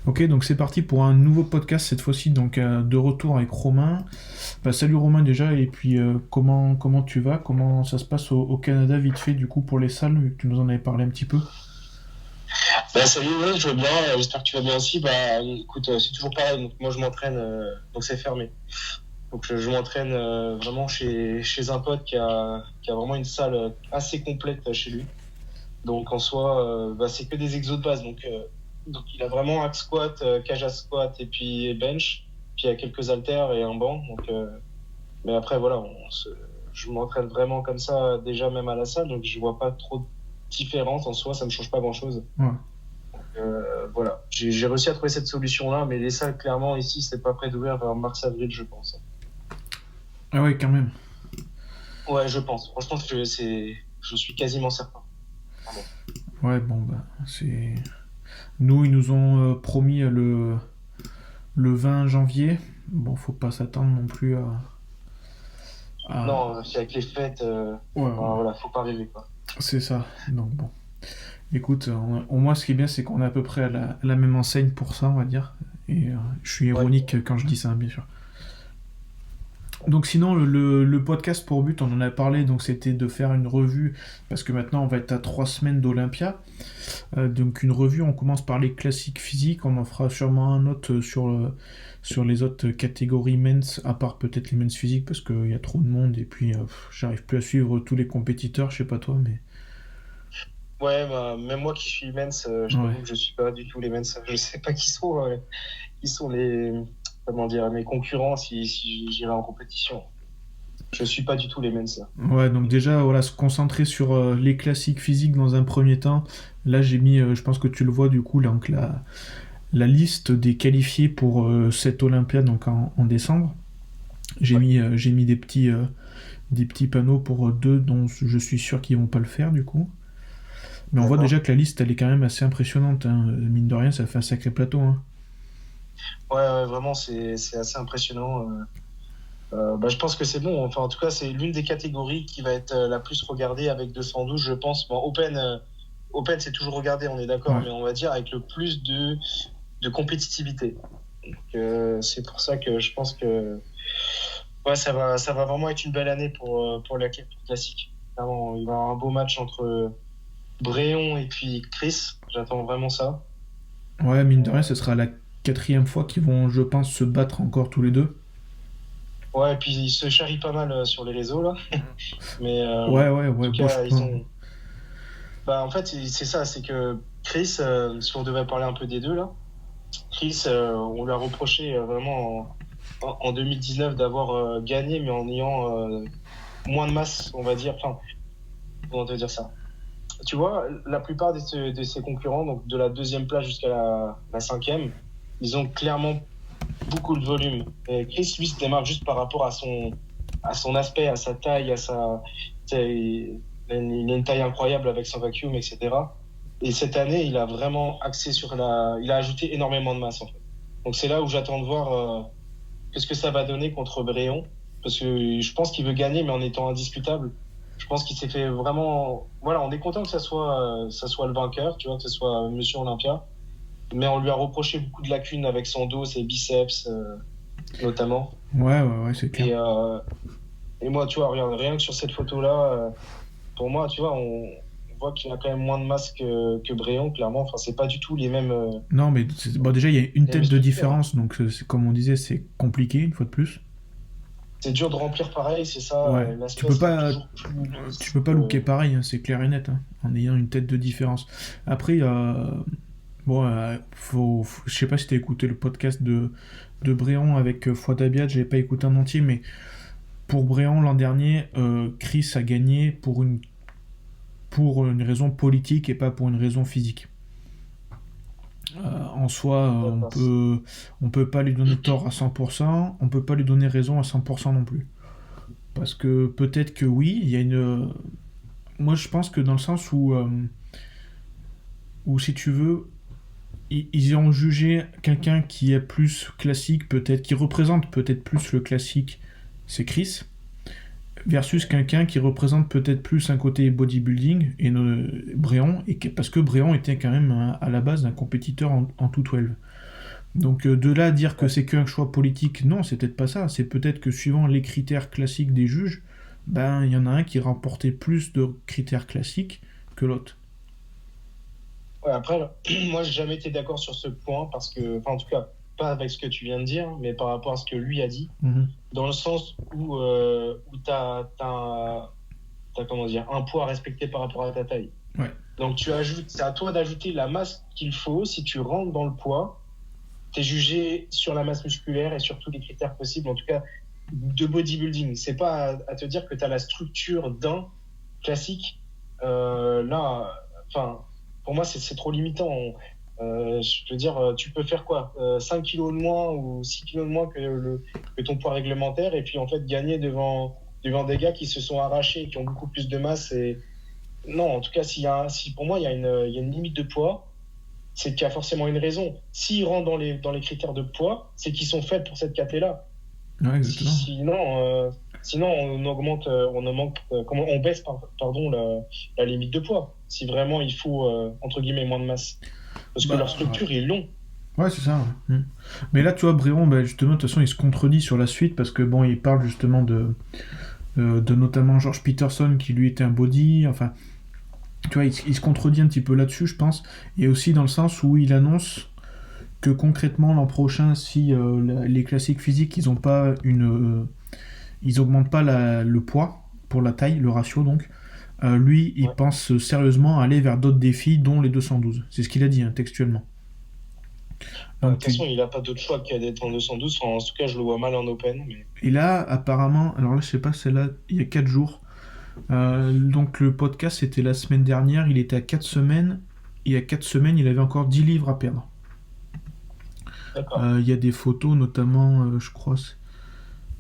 Ok, donc c'est parti pour un nouveau podcast cette fois-ci, donc de retour avec Romain. Bah, salut Romain déjà, et puis comment tu vas? Comment ça se passe au Canada vite fait du coup pour les salles? Tu nous en avais parlé un petit peu. Bah, salut, ouais, je vais bien, j'espère que tu vas bien aussi. Bah, écoute, c'est toujours pareil. Donc, moi, je m'entraîne, donc c'est fermé. Donc, je m'entraîne vraiment chez un pote qui a vraiment une salle assez complète chez lui. Donc, en soi, bah, c'est que des exos de base. Donc il a vraiment hack squat, cage à squat et puis bench. Puis, il y a quelques haltères et un banc. Mais après, voilà, je m'entraîne vraiment comme ça, déjà, même à la salle. Donc, je vois pas trop de différence en soi. Ça me change pas grand-chose. Ouais. Voilà, j'ai réussi à trouver cette solution-là, mais les salles, clairement, ici, c'est pas prêt d'ouvrir vers mars-avril, je pense. Ah ouais, quand même. Ouais, je pense. Franchement, je suis quasiment certain. Pardon. Ouais, bon bah c'est. Nous, ils nous ont promis le 20 janvier. Bon, faut pas s'attendre non plus à... Non, c'est avec les fêtes, Ouais, ouais, voilà, faut pas rêver, quoi. c'est ça. Donc bon. Écoute, au moins ce qui est bien, c'est qu'on est à peu près à la même enseigne pour ça, on va dire. Et je suis Ouais, ironique quand je dis ça, bien sûr. Donc sinon, le podcast pour but, on en a parlé, donc c'était de faire une revue, parce que maintenant on va être à 3 semaines d'Olympia. Donc une revue, on commence par les classiques physiques, on en fera sûrement un autre sur les autres catégories men's, à part peut-être les men's physiques, parce qu'il y a trop de monde, et puis j'arrive plus à suivre tous les compétiteurs, je sais pas toi, mais... ouais, bah, même moi qui suis men's, je Ouais. t'avoue que je suis pas du tout les men's. Je sais pas qui sont comment dire, mes concurrents si j'irai en compétition. Je suis pas du tout les men's. Ouais, donc déjà, voilà, se concentrer sur les classiques physiques dans un premier temps. Là, j'ai mis, je pense que tu le vois du coup, là, donc la liste des qualifiés pour cette Olympiade donc en décembre. Ouais, J'ai mis des petits panneaux pour deux dont je suis sûr qu'ils vont pas le faire du coup. Mais on voit d'accord. déjà que la liste elle est quand même assez impressionnante, hein. Mine de rien, ça fait un sacré plateau, hein. Ouais, ouais, vraiment, c'est assez impressionnant. Bah, je pense que c'est bon. Enfin, en tout cas, c'est l'une des catégories qui va être la plus regardée avec 212, je pense. Bon, Open, c'est toujours regardé, on est d'accord, Ouais. mais on va dire avec le plus de compétitivité. C'est pour ça que je pense que ouais, ça va vraiment être une belle année pour la classique. Vraiment, il va y avoir un beau match entre Bréon et puis Chris. J'attends vraiment ça. Ouais, mine de rien, ce Euh, sera la quatrième fois qu'ils vont, je pense, se battre encore tous les deux. ouais, et puis ils se charrient pas mal sur les réseaux, là. Mais Ouais, ouais, en ouais, tout bon, je cas, pense. bah, en fait, c'est ça, c'est que Chris, si on devait parler un peu des deux là, Chris, on lui a reproché vraiment en 2019 d'avoir gagné, mais en ayant moins de masse, on va dire. Enfin, comment te dire ça? Tu vois, la plupart de ses concurrents, donc de la deuxième place jusqu'à la cinquième, ils ont clairement beaucoup de volume. Et Chris, lui, se démarque juste par rapport à son aspect, à sa taille, tu sais, il a une taille incroyable avec son vacuum, etc. Et cette année, il a vraiment axé il a ajouté énormément de masse, en fait. Donc c'est là où j'attends de voir qu'est-ce que ça va donner contre Bréon. Parce que je pense qu'il veut gagner, mais en étant indiscutable. Je pense qu'il s'est fait vraiment. Voilà, on est content que ça soit le vainqueur, tu vois, que ce soit Monsieur Olympia. Mais on lui a reproché beaucoup de lacunes avec son dos, ses biceps, notamment. Ouais, ouais, ouais, c'est clair. Et, euh, et moi, tu vois, regarde, rien que sur cette photo-là, pour moi, tu vois, on voit qu'il a quand même moins de masse que Bréon, clairement. Enfin, c'est pas du tout Non, mais bon, déjà, il y a une les mêmes tête de structures, hein. différence, donc comme on disait, c'est compliqué, une fois de plus. C'est dur de remplir pareil, c'est ça. Ouais, L'aspect sera toujours tu plus. peux pas looker pareil, hein, c'est clair et net, hein, en ayant une tête de différence. Après, bon, je sais pas si t'as écouté le podcast de Bréant avec Fouad Abiad, j'ai pas écouté en entier, mais pour Bréant l'an dernier, Chris a gagné pour une raison politique et pas pour une raison physique. En soi, D'accord. on peut pas lui donner tort à 100%, on peut pas lui donner raison à 100% non plus. Parce que peut-être que oui, il y a une. Moi, je pense que dans le sens où si tu veux, ils ont jugé quelqu'un qui est plus classique, peut-être, qui représente peut-être plus le classique, c'est Chris, versus quelqu'un qui représente peut-être plus un côté bodybuilding, et Bréon, parce que Bréon était quand même à la base un compétiteur en tout 12. Donc de là à dire que c'est qu'un choix politique, non, c'est peut-être pas ça. C'est peut-être que suivant les critères classiques des juges, ben il y en a un qui remportait plus de critères classiques que l'autre. Ouais, après, moi, j'ai jamais été d'accord sur ce point parce que, enfin, en tout cas, pas avec ce que tu viens de dire, mais par rapport à ce que lui a dit, Mhm. dans le sens où comment dire, un poids à respecter par rapport à ta taille. Ouais. Donc, c'est à toi d'ajouter la masse qu'il faut. Si tu rentres dans le poids, tu es jugé sur la masse musculaire et sur tous les critères possibles, en tout cas, de bodybuilding. C'est pas à te dire que tu as la structure d'un classique. Enfin, pour moi, c'est trop limitant. Je veux dire, tu peux faire quoi? 5 kilos de moins ou 6 kilos de moins que ton poids réglementaire et puis en fait gagner devant des gars qui se sont arrachés et qui ont beaucoup plus de masse. Non, en tout cas, si pour moi, il y a une limite de poids, c'est qu'il y a forcément une raison. S'ils rentrent dans les critères de poids, c'est qu'ils sont faits pour cette caté-là. Ouais, exactement. Sinon, on baisse pardon, la limite de poids. Si vraiment il faut, entre guillemets, moins de masse. Parce que Bah, leur structure est longue. ouais, c'est ça. Ouais. Mais là, tu vois, Bréron, bah, justement, de toute façon, il se contredit sur la suite parce que bon, il parle justement de notamment George Peterson qui lui était un body. Enfin, tu vois, il se contredit un petit peu là-dessus, je pense. Et aussi dans le sens où il annonce que concrètement l'an prochain, si les classiques physiques, ils augmentent pas le poids pour la taille, le ratio donc. Lui, il Ouais. pense sérieusement aller vers d'autres défis, dont les 212. C'est ce qu'il a dit, hein, textuellement. De Donc, toute façon, il n'a pas d'autre choix qu'à d'être en 212. Enfin, en tout cas, je le vois mal en open. Mais... et là, apparemment, alors là, je sais pas, c'est là, il y a 4 jours. Donc, le podcast, c'était la semaine dernière, il était à 4 semaines. Et il y a 4 semaines, il avait encore 10 livres à perdre. D'accord. Il y a des photos, notamment, je crois.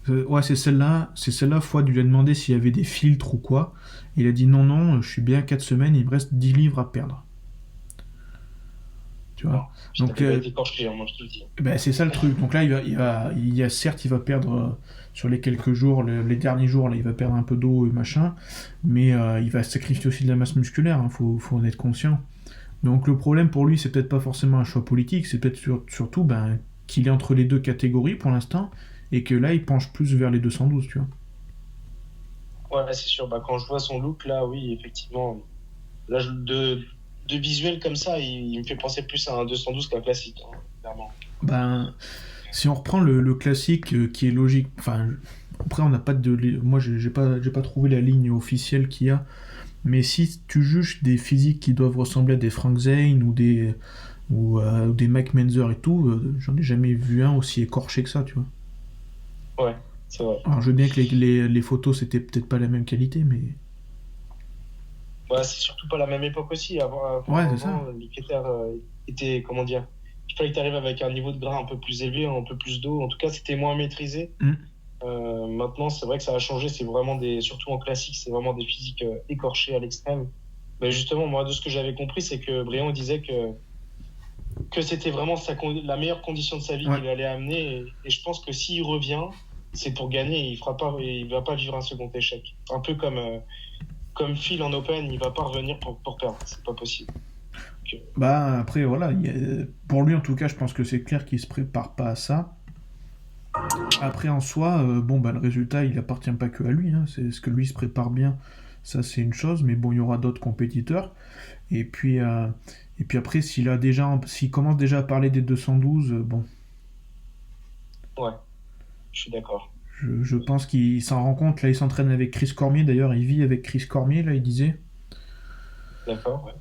Ouais, c'est celle-là. C'est celle-là, Fouad lui a demandé s'il y avait des filtres ou quoi. Il a dit non, non, je suis bien à 4 semaines, il me reste 10 livres à perdre. Tu Non, vois. je Donc, t'avais pas été écorché, hein, moi, je te le dis. ben, c'est ça le truc. Donc là, certes, il va perdre sur les quelques jours, les derniers jours, là, il va perdre un peu d'eau et machin, mais il va sacrifier aussi de la masse musculaire, hein, faut en être conscient. Donc le problème pour lui, c'est peut-être pas forcément un choix politique, c'est peut-être surtout ben, qu'il est entre les deux catégories pour l'instant, et que là, il penche plus vers les 212, tu vois. Ouais, c'est sûr. Bah, quand je vois son look, là, oui, effectivement. Là, de visuel comme ça, il me fait penser plus à un 212 qu'un classique, hein, clairement. Ben, si on reprend le classique qui est logique, enfin, après on n'a pas moi j'ai pas trouvé la ligne officielle qu'il y a, mais si tu juges des physiques qui doivent ressembler à des Frank Zane ou des Mike Menzer et tout, j'en ai jamais vu un aussi écorché que ça, tu vois. Ouais, c'est vrai. Alors je veux bien que les photos c'était peut-être pas la même qualité, mais Ouais, c'est surtout pas la même époque aussi. ouais, c'est ça. Les critères étaient, comment dire, il fallait que tu arrives avec un niveau de gras un peu plus élevé, un peu plus d'eau. En tout cas, c'était moins maîtrisé. Mm. Maintenant, c'est vrai que ça a changé. C'est vraiment surtout en classique, c'est vraiment des physiques écorchées à l'extrême. Mais justement, moi, de ce que j'avais compris, c'est que Briand disait que c'était vraiment la meilleure condition de sa vie Ouais. qu'il allait amener. Et je pense que s'il revient, c'est pour gagner. Il va pas vivre un second échec. Un peu comme Phil en Open, il va pas revenir pour perdre. C'est pas possible. Donc, Bah après voilà, pour lui en tout cas, je pense que c'est clair qu'il se prépare pas à ça. Après en soi, bon bah le résultat il appartient pas que à lui, hein. C'est ce que lui se prépare bien, ça c'est une chose, mais bon il y aura d'autres compétiteurs. Et puis après s'il commence déjà à parler des 212, bon, ouais, je suis d'accord. je pense qu'il s'en rend compte. Là il s'entraîne avec Chris Cormier, d'ailleurs il vit avec Chris Cormier là il disait. D'accord, ouais.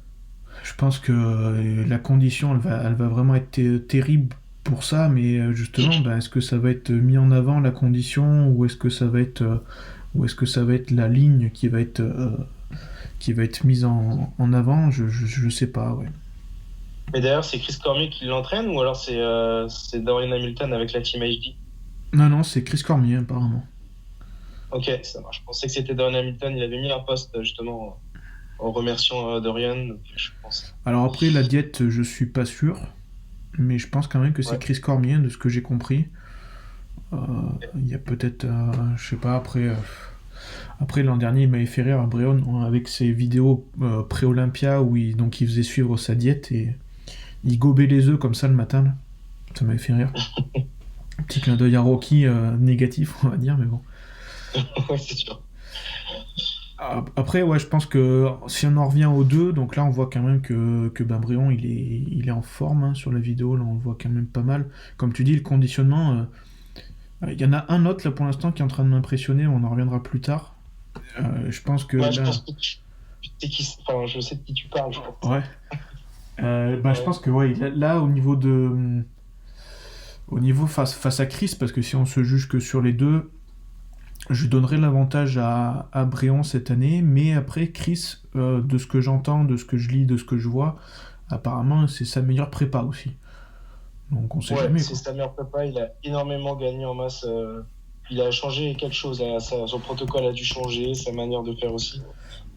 Je pense que la condition elle va vraiment être terrible pour ça, mais justement bah, est-ce que ça va être mis en avant la condition ou est-ce que ça va être la ligne qui va être mise en avant, je sais pas, ouais. Mais d'ailleurs, c'est Chris Cormier qui l'entraîne ou alors c'est Dorian Hamilton avec la Team HD? Non, non, c'est Chris Cormier, apparemment. Ok, ça marche. Je pensais que c'était Dorian Hamilton. Il avait mis un post justement en remerciant Dorian. Donc, je pense. Alors après, la diète, je suis pas sûr, mais je pense quand même que c'est Ouais. Chris Cormier, de ce que j'ai compris. Euh, Il y a peut-être, je sais pas, après l'an dernier, il m'avait fait rire à Bréon avec ses vidéos pré-Olympia où donc il faisait suivre sa diète et il gobait les œufs comme ça le matin, là. Ça m'avait fait rire. Petit clin d'œil à Rocky négatif, on va dire, mais bon. Ouais, c'est sûr. Après, ouais, je pense que si on en revient aux deux, donc là, on voit quand même que Brion, il est en forme hein, sur la vidéo, là, on le voit quand même pas mal. Comme tu dis, le conditionnement, il y en a un autre, là, pour l'instant, qui est en train de m'impressionner, on en reviendra plus tard. Je pense que Ouais, je là... pense que enfin, je sais de qui tu parles, je pense. Ouais. Je Ouais. pense que, ouais, là, au niveau de... Au niveau face à Chris, parce que si on se juge que sur les deux, je donnerais l'avantage à Bréon cette année, mais après, Chris, de ce que j'entends, de ce que je lis, de ce que je vois, apparemment, c'est sa meilleure prépa aussi. Donc on sait Ouais, jamais, c'est quoi. sa meilleure prépa. Il a énormément gagné en masse. Il a changé quelque chose. Son protocole a dû changer, sa manière de faire aussi.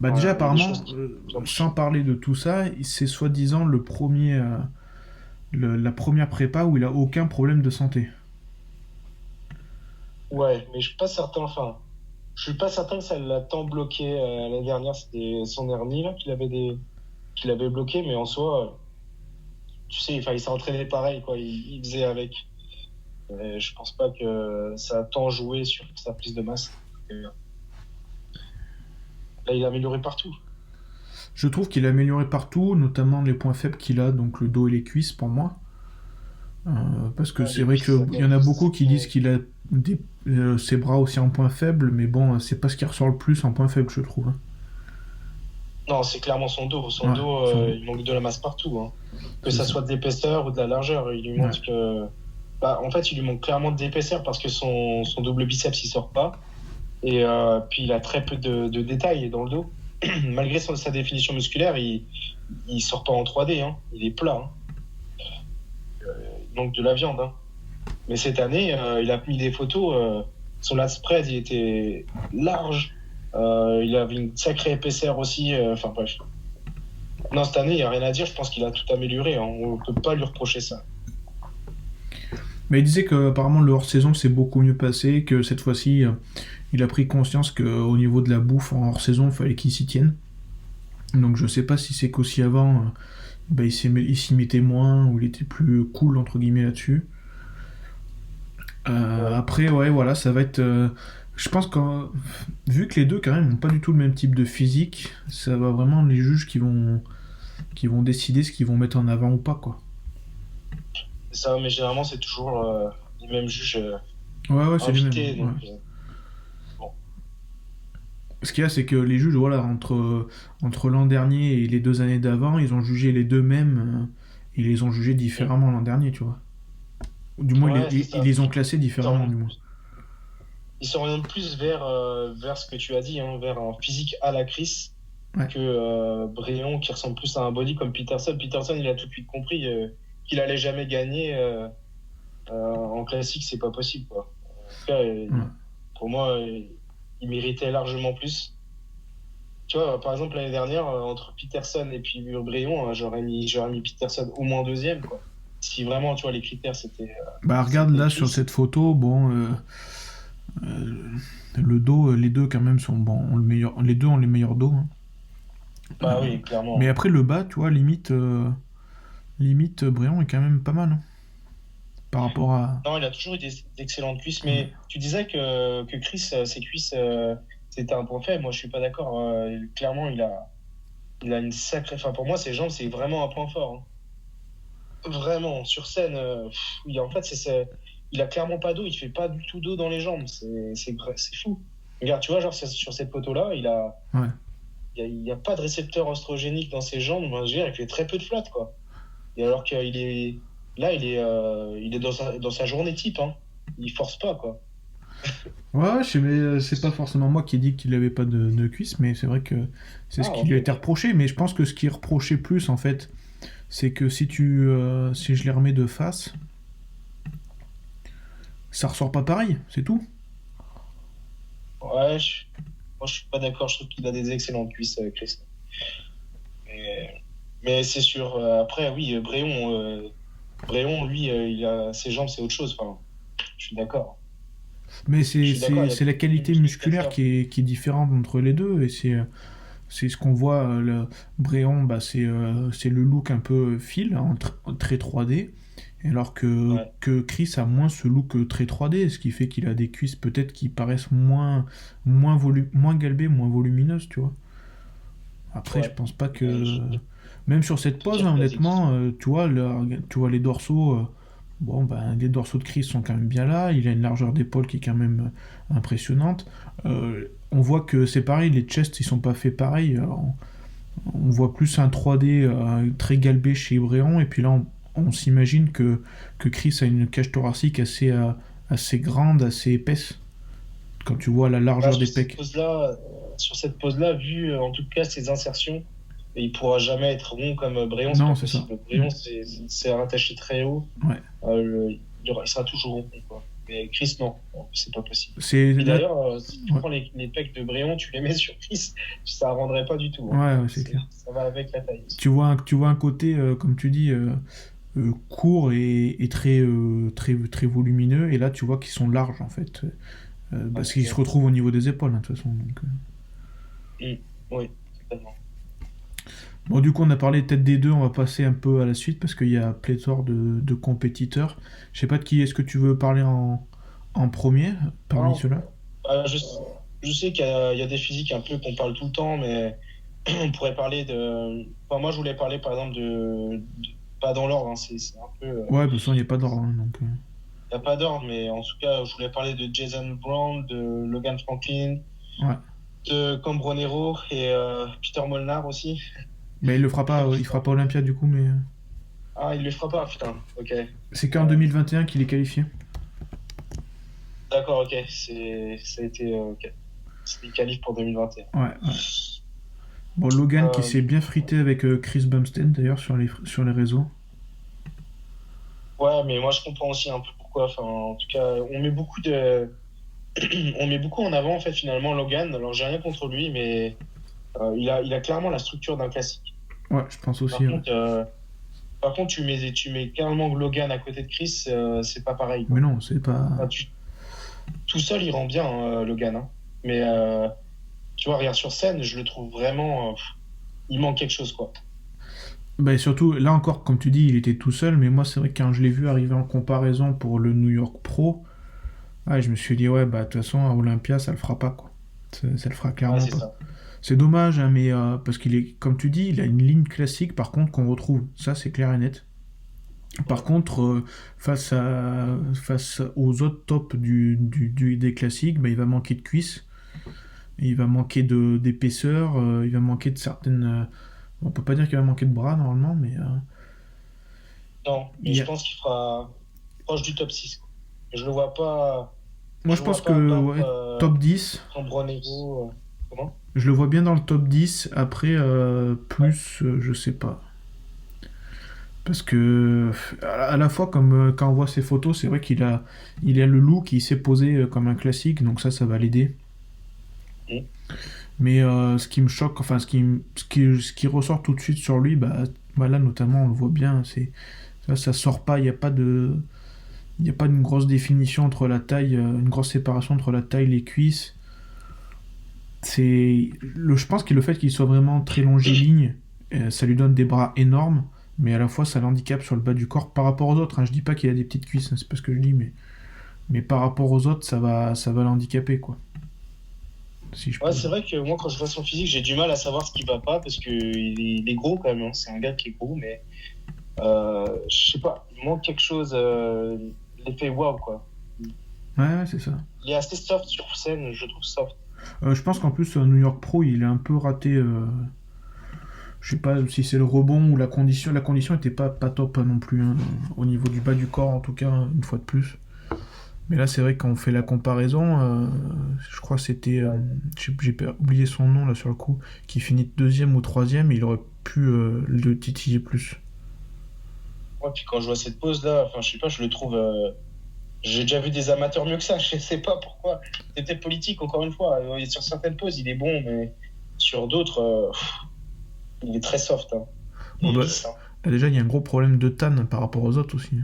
Bah déjà, Enfin, il y a des choses apparemment, qui ont sans bougé. parler de tout ça, c'est soi-disant la première prépa où il a aucun problème de santé. Ouais, mais je suis pas certain. Enfin, je suis pas certain que ça l'a tant bloqué. L'année dernière, c'était son hernie là qu'il avait bloqué, mais en soi, tu sais, enfin, il s'est entraîné pareil, quoi. Il faisait avec. Je pense pas que ça a tant joué sur sa prise de masse. Et là, il a amélioré partout. Je trouve qu'il a amélioré partout, notamment les points faibles qu'il a, donc le dos et les cuisses pour moi. Parce que Ouais, c'est les vrai cuisses, ça qu'il y en gagne. a beaucoup qui disent qu'il a ses bras aussi en point faible, mais bon, c'est pas ce qui ressort le plus en point faible, je trouve. Non, c'est clairement son dos. Son Ouais, dos, sans doute. il manque de la masse partout, hein. Que C'est ça ça. soit de l'épaisseur ou de la largeur. Il lui Ouais. manque que. Bah, en fait, il lui manque clairement d'épaisseur parce que son double biceps, il sort pas. Et puis, il a très peu de détails dans le dos. Malgré sa définition musculaire, il sort pas en 3D, hein. Il est plat, hein. Il manque de la viande, hein. Mais cette année, il a mis des photos. Son lat spread, il était large. Il avait une sacrée épaisseur aussi. Enfin, bref. Non, cette année, il n'y a rien à dire. Je pense qu'il a tout amélioré, hein. On ne peut pas lui reprocher ça. Mais il disait que apparemment le hors-saison s'est beaucoup mieux passé, que cette fois-ci, il a pris conscience qu'au niveau de la bouffe en hors-saison, il fallait qu'il s'y tienne. Donc je sais pas si c'est qu'aussi avant, il s'y mettait moins, ou il était plus cool, entre guillemets, là-dessus. Ouais. Après, ouais, voilà, ça va être. Je pense que vu que les deux quand même n'ont pas du tout le même type de physique, ça va vraiment les juges qui vont décider ce qu'ils vont mettre en avant ou pas quoi. Ça, mais généralement, c'est toujours les mêmes juges Ouais, ouais, c'est les mêmes. invités. Ouais. Donc, bon. Ce qu'il y a, c'est que les juges, voilà, entre l'an dernier et les 2 années d'avant, ils ont jugé les deux mêmes, ils les ont jugés différemment l'an dernier, tu vois. Ou du moins, Ouais, c'est ils ça. les ont classés différemment, du moins. Il s'oriente plus vers ce que tu as dit, hein, vers un physique à la Chris Ouais. que Bréon qui ressemble plus à un body comme Peterson. Peterson, il a tout de suite compris qu'il allait jamais gagner en classique, c'est pas possible, quoi. En tout cas, Ouais. pour moi, il méritait largement plus. Tu vois, par exemple, l'année dernière, entre Peterson et puis Bréon, j'aurais mis Peterson au moins deuxième, quoi. Si vraiment, tu vois, les critères, Bah, regarde c'était là sur Chris. cette photo, bon, euh, le dos, les deux quand même sont bons, les deux ont les meilleurs dos, hein. Bah oui, Mais clairement. après le bas, tu vois, limite Briand est quand même pas mal hein, par rapport à. Non, il a toujours eu d'excellentes cuisses, Ouais. mais tu disais que Chris, ses cuisses, c'était un point faible. Moi, je suis pas d'accord. Clairement, il a une sacrée. Enfin, pour moi, ses jambes, c'est vraiment un point fort, hein. Vraiment, sur scène, en fait, il a clairement pas d'eau. Il fait pas du tout d'eau dans les jambes. C'est fou. Regarde, tu vois, genre sur cette photo-là, Ouais. il y a pas de récepteur oestrogénique dans ses jambes. Moi, je veux dire, il fait très peu de flat, quoi. Et alors qu'il est là, il est dans sa journée type, hein. Il force pas, quoi. Ouais, ouais, je sais, mais c'est pas forcément moi qui ai dit qu'il avait pas de cuisses, mais c'est vrai que c'est ce Ah, qui ok, lui a été ok. reproché. Mais je pense que ce qui est reproché plus, en fait, c'est que si je les remets de face, ça ressort pas pareil, c'est tout. Ouais, moi, je suis pas d'accord. Je trouve qu'il a des excellentes cuisses, Chris. Mais c'est sûr. Après, oui, Bréon, lui, ses jambes, c'est autre chose. Enfin, je suis d'accord. Mais Je c'est suis d'accord. c'est Il y a c'est la plus de qualité muscles musculaire extérieurs. qui est différente entre les deux, et C'est ce qu'on voit, Bréon, bah, c'est le look un peu fil, hein, très 3D, alors Ouais, que Chris a moins ce look très 3D, ce qui fait qu'il a des cuisses peut-être qui paraissent moins galbées, moins volumineuses, tu vois. Après, je ouais. pense pas Mais que... je peux Même sur cette te pose, dire hein, que la honnêtement, technique. tu vois les dorsaux... bon, ben, les dorsaux de Chris sont quand même bien là, il a une largeur d'épaule qui est quand même impressionnante. On voit que c'est pareil, les chests, ils sont pas faits pareil. On voit plus un 3D très galbé chez Bréon, et puis là, on s'imagine que Chris a une cage thoracique assez grande, assez épaisse, quand tu vois la Bah, largeur des pecs. sur cette pose-là, vu en tout cas ses insertions, il pourra jamais être rond comme Bréon, c'est Non, pas c'est ça. possible. Bréon, c'est rattaché très haut. Ouais. Il sera toujours rond, quoi. Mais Chris, non, c'est pas possible. C'est Et là. d'ailleurs, si tu Ouais, prends les pecs de Bréon, tu les mets sur Chris, ça rendrait pas du tout, hein. ouais, ouais, c'est clair. Ça va avec la taille. Tu vois un côté, comme tu dis, court et très volumineux, et là, tu vois qu'ils sont larges, en fait. Ouais, Parce qu'ils se exact. retrouvent au niveau des épaules, hein, de toute façon. Donc, Mm. Oui, totalement. bon, du coup, on a parlé peut-être des deux, on va passer un peu à la suite parce qu'il y a pléthore de compétiteurs. Je sais pas de qui est-ce que tu veux parler en premier parmi Alors, ceux-là. je, je sais qu'il y a des physiques un peu qu'on parle tout le temps, mais on pourrait parler de. Enfin, moi, je voulais parler par exemple pas dans l'ordre, hein, c'est un peu. Ouais, de toute façon, il n'y a pas d'ordre, hein, donc, Il n'y a pas d'ordre, mais en tout cas, je voulais parler de Jason Brown, de Logan Franklin, ouais. de Cambronero et Peter Molnar aussi. Mais il fera pas Olympia du coup, mais Ah, il le fera pas, putain. Ok. c'est qu'en 2021 qu'il est qualifié. D'accord, ok. Ça a été. Ok. C'est le qualif pour 2021. Ouais, ouais. Bon, Logan qui Euh, s'est bien frité avec Chris Bumstead d'ailleurs sur les réseaux. ouais, mais moi je comprends aussi un peu pourquoi. Enfin, en tout cas, on met beaucoup en avant en fait finalement Logan. Alors j'ai rien contre lui, mais il a clairement la structure d'un classique. Ouais, je pense Par aussi. Ouais. contre, euh, par contre, tu mets carrément Logan à côté de Chris, c'est pas pareil Mais quoi. non, c'est pas. Enfin, tout seul, il rend bien Logan, hein. Mais tu vois, regarde sur scène, je le trouve vraiment, il manque quelque chose quoi. Bah, et surtout, là encore, comme tu dis, il était tout seul, mais moi, c'est vrai que quand je l'ai vu arriver en comparaison pour le New York Pro, ouais, je me suis dit, ouais, bah, de toute façon, à Olympia, ça le fera pas, quoi. Ça le fera Ouais, clairement c'est pas. ça. C'est dommage, hein, mais parce qu'il est, comme tu dis, il a une ligne classique, par contre, qu'on retrouve. Ça, c'est clair et net. Par Ouais. contre, face aux autres tops des classiques, bah, il va manquer de cuisses, il va manquer d'épaisseur, il va manquer de certaines. On peut pas dire qu'il va manquer de bras normalement, mais Non, mais il y je a- pense qu'il fera proche du top 6 quoi. Je le vois pas, moi je je le pense vois pas que battre ouais, top 10, Cambronero. Comment? je le vois bien dans le top 10. Après, Ouais. plus, je sais pas. Parce que à la fois, comme quand on voit ses photos, c'est vrai il a le look, il s'est posé comme un classique, donc ça va l'aider. Mm. Mais ce qui me choque, enfin ce qui ressort tout de suite sur lui, bah là notamment on le voit bien, ça sort pas, il y a pas une grosse définition entre la taille, une grosse séparation entre la taille et les cuisses. Je pense que le fait qu'il soit vraiment très longiligne, ça lui donne des bras énormes, mais à la fois ça l'handicape sur le bas du corps par rapport aux autres, hein. Je dis pas qu'il a des petites cuisses, hein, c'est pas ce que je dis, mais par rapport aux autres, ça va l'handicaper, quoi. Si je Ouais, peux. c'est vrai que moi, quand je vois son physique, j'ai du mal à savoir ce qui va pas parce que il est gros quand même, hein. C'est un gars qui est gros, mais je sais pas, il manque quelque chose, l'effet waouh quoi. Ouais, ouais, c'est ça. Il est assez soft sur scène, je trouve soft. Je pense qu'en plus, New York Pro, il est un peu raté. Je sais pas si c'est le rebond ou la condition. La condition était pas top non plus, hein, au niveau du bas du corps, en tout cas, une fois de plus. Mais là, c'est vrai quand on fait la comparaison, je crois que c'était, Ouais. j'ai oublié son nom là sur le coup, qui finit deuxième ou troisième, il aurait pu le titiller plus. Ouais, puis quand je vois cette pose là, enfin je sais pas, je le trouve. J'ai déjà vu des amateurs mieux que ça, je sais pas pourquoi. C'est peut-être politique encore une fois. Sur certaines poses, il est bon, mais sur d'autres, il est très soft, hein. Bon, Il est bah, lisse, hein. là, déjà, il y a un gros problème de tan par rapport aux autres aussi.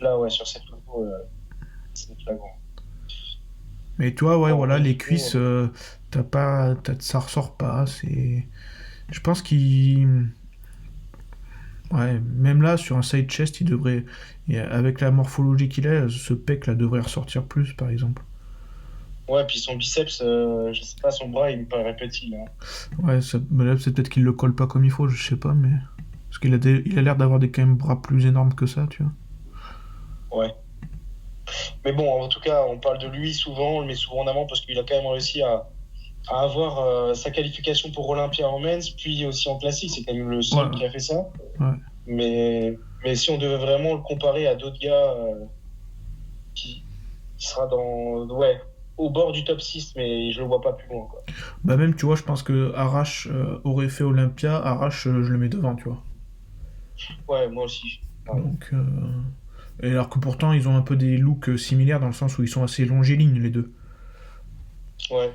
Là, ouais, sur cette photo, c'est flagrant. Mais toi, ouais, En voilà, vrai, les sinon, cuisses, ça ressort pas. Je pense qu'il. Ouais, même là, sur un side chest, il devrait. Avec la morphologie qu'il a, ce pec là devrait ressortir plus, par exemple. ouais, puis son biceps, je sais pas, son bras, il me paraît petit, là. Ouais, mais là, c'est peut-être qu'il le colle pas comme il faut, je sais pas, mais. Parce il a l'air d'avoir des quand même bras plus énormes que ça, tu vois. Ouais. Mais bon, en tout cas, on parle de lui souvent, on le met souvent en avant parce qu'il a quand même réussi à avoir sa qualification pour Olympia en men's, puis aussi en classique. C'est quand même le Ouais, seul qui a fait ça. ouais. Mais si on devait vraiment le comparer à d'autres gars qui, qui sera ouais, au bord du top 6, mais je le vois pas plus loin, quoi. Bah, même, tu vois, je pense que Arash aurait fait Olympia. Arash, je le mets devant, tu vois. Ouais, moi aussi. Pareil. Donc. Et alors que pourtant, ils ont un peu des looks similaires dans le sens où ils sont assez longilines, les deux. Ouais.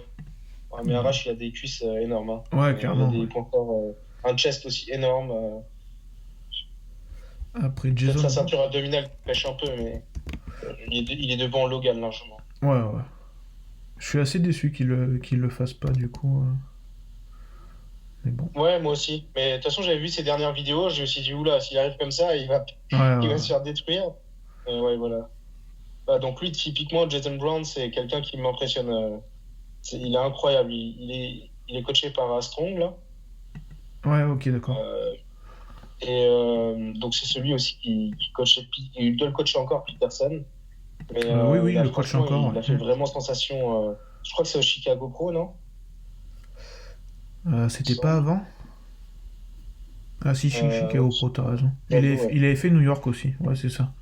Ouais, mais Arrache, il a des cuisses énormes, hein. Ouais, Et il a clairement, des ouais. points forts, un chest aussi énorme. Après Peut-être sa Jason. ceinture abdominale pêche un peu, mais il est devant Logan largement. Ouais, ouais. Je suis assez déçu qu'il le fasse pas, du coup. Mais bon. Ouais, moi aussi. Mais de toute façon, j'avais vu ses dernières vidéos, je me suis dit, oula, s'il arrive comme ça, Ouais, ouais, il va ouais. se faire détruire. Ouais, voilà. Bah, donc lui, typiquement, Jason Brown, c'est quelqu'un qui m'impressionne. Il est incroyable. Il est coaché par Strong, là. Ouais, ok, d'accord. Euh, donc c'est celui aussi qui coachait, il doit le coacher encore, Peterson. Mais Oui, oui, il là, le coach franchement, encore, il a ouais. fait vraiment sensation. Je crois que c'est au Chicago Pro, non? Il me C'était pas semble. avant. Ah, si, Euh, Chicago Pro, t'as raison. Chicago, ouais. Il avait fait New York aussi, ouais, c'est ça.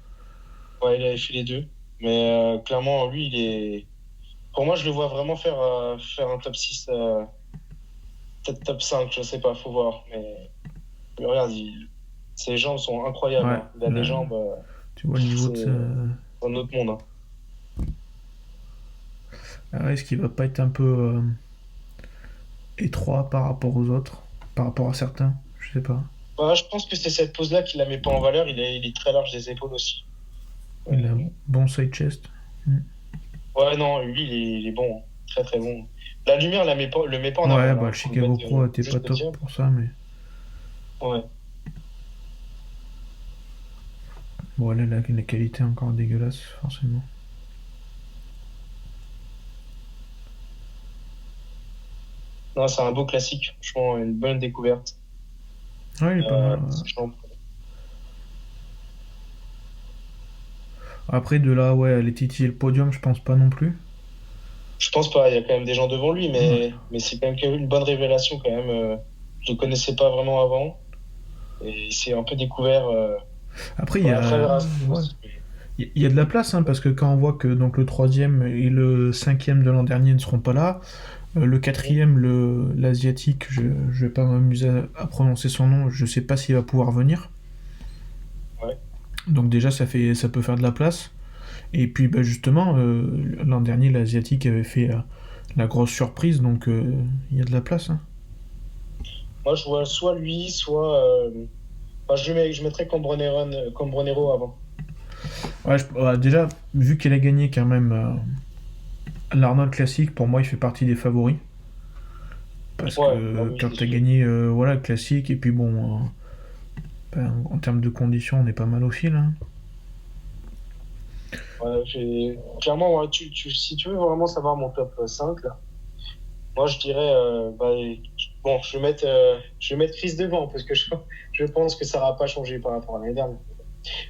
Ouais, il avait fait les deux. Mais clairement, lui, pour moi, je le vois vraiment faire un top 6, peut-être top 5, je sais pas, faut voir. Mais regarde, ses jambes sont incroyables, Ouais, hein. Il a des là, jambes, tu vois le niveau de ça. c'est un autre monde, hein. Ah, est-ce qu'il va pas être un peu étroit par rapport aux autres, par rapport à certains? Je sais pas. Bah, je pense que c'est cette pose-là qui la met pas en valeur. Il est très large des épaules aussi. Il a un Euh, bon side chest. Mm. Ouais, non, lui, il est bon, hein. Très, très bon. La lumière le met pas en Ouais, avant, bah là, le hein. Faut le Chicago mettre, Pro était pas juste le top dire. pour ça, mais Ouais. bon, là, la qualité est encore dégueulasse, forcément. Non, c'est un beau classique. Franchement, une bonne découverte. Ouais, il est pas mal. Ces jambes. Après, de là, ouais, aller titiller le podium, je pense pas non plus. Je pense pas, il y a quand même des gens devant lui, Ouais. mais c'est quand même une bonne révélation quand même. Je le connaissais pas vraiment avant. Et c'est un peu découvert Après, à travers Astro ouais. aussi. Il y a de la place, hein, parce que quand on voit que donc, le troisième et le cinquième de l'an dernier ne seront pas là, le quatrième, l'asiatique, je vais pas m'amuser à prononcer son nom, je sais pas s'il va pouvoir venir. Ouais. Donc déjà, ça peut faire de la place. Et puis bah, justement, l'an dernier, l'asiatique avait fait la grosse surprise, donc il y a de la place. Hein. Moi, je vois soit lui, soit. Enfin, je mettrais Cambronero avant. Ouais, déjà, vu qu'elle a gagné quand même l'Arnold Classic, pour moi, il fait partie des favoris. Parce Ouais, ah que oui, quand c'est t'as sûr. gagné voilà, le classique, et puis bon, ben, en termes de conditions, on est pas mal au fil. Hein. Ouais, clairement, ouais, si tu veux vraiment savoir mon top 5 là, moi je dirais. Bah, bon, je vais mettre Chris devant parce que je pense que ça n'aura pas changé par rapport à l'année dernière.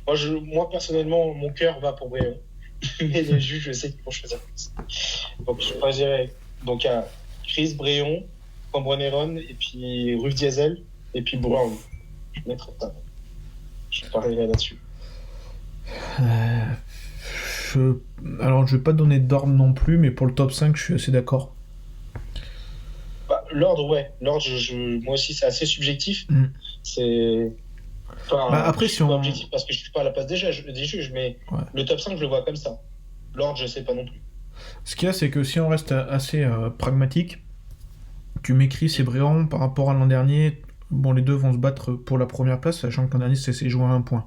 Moi, personnellement, mon cœur va pour Bréon. Mais les juges, je sais qu'ils vont choisir Chris. Donc, je choisirais donc, à Chris, Bréon, Cambronneron, et puis Ruf Diesel, et puis Brown. Je mettrais ça. Je parlerai là-dessus. Euh, je... Alors, je vais pas donner d'ordre non plus, mais pour le top 5, je suis assez d'accord. Bah, l'ordre, ouais. L'ordre, moi aussi, c'est assez subjectif. Mm. C'est. Bah, Enfin, après, si pas on. objectif parce que je suis pas à la place des juges, mais Ouais. le top 5, je le vois comme ça. L'ordre, je sais pas non plus. Ce qu'il y a, c'est que si on reste assez pragmatique, tu m'écris c'est Bréant par rapport à l'an dernier. Bon, les deux vont se battre pour la première place, sachant que l'an dernier, c'est joué à un point.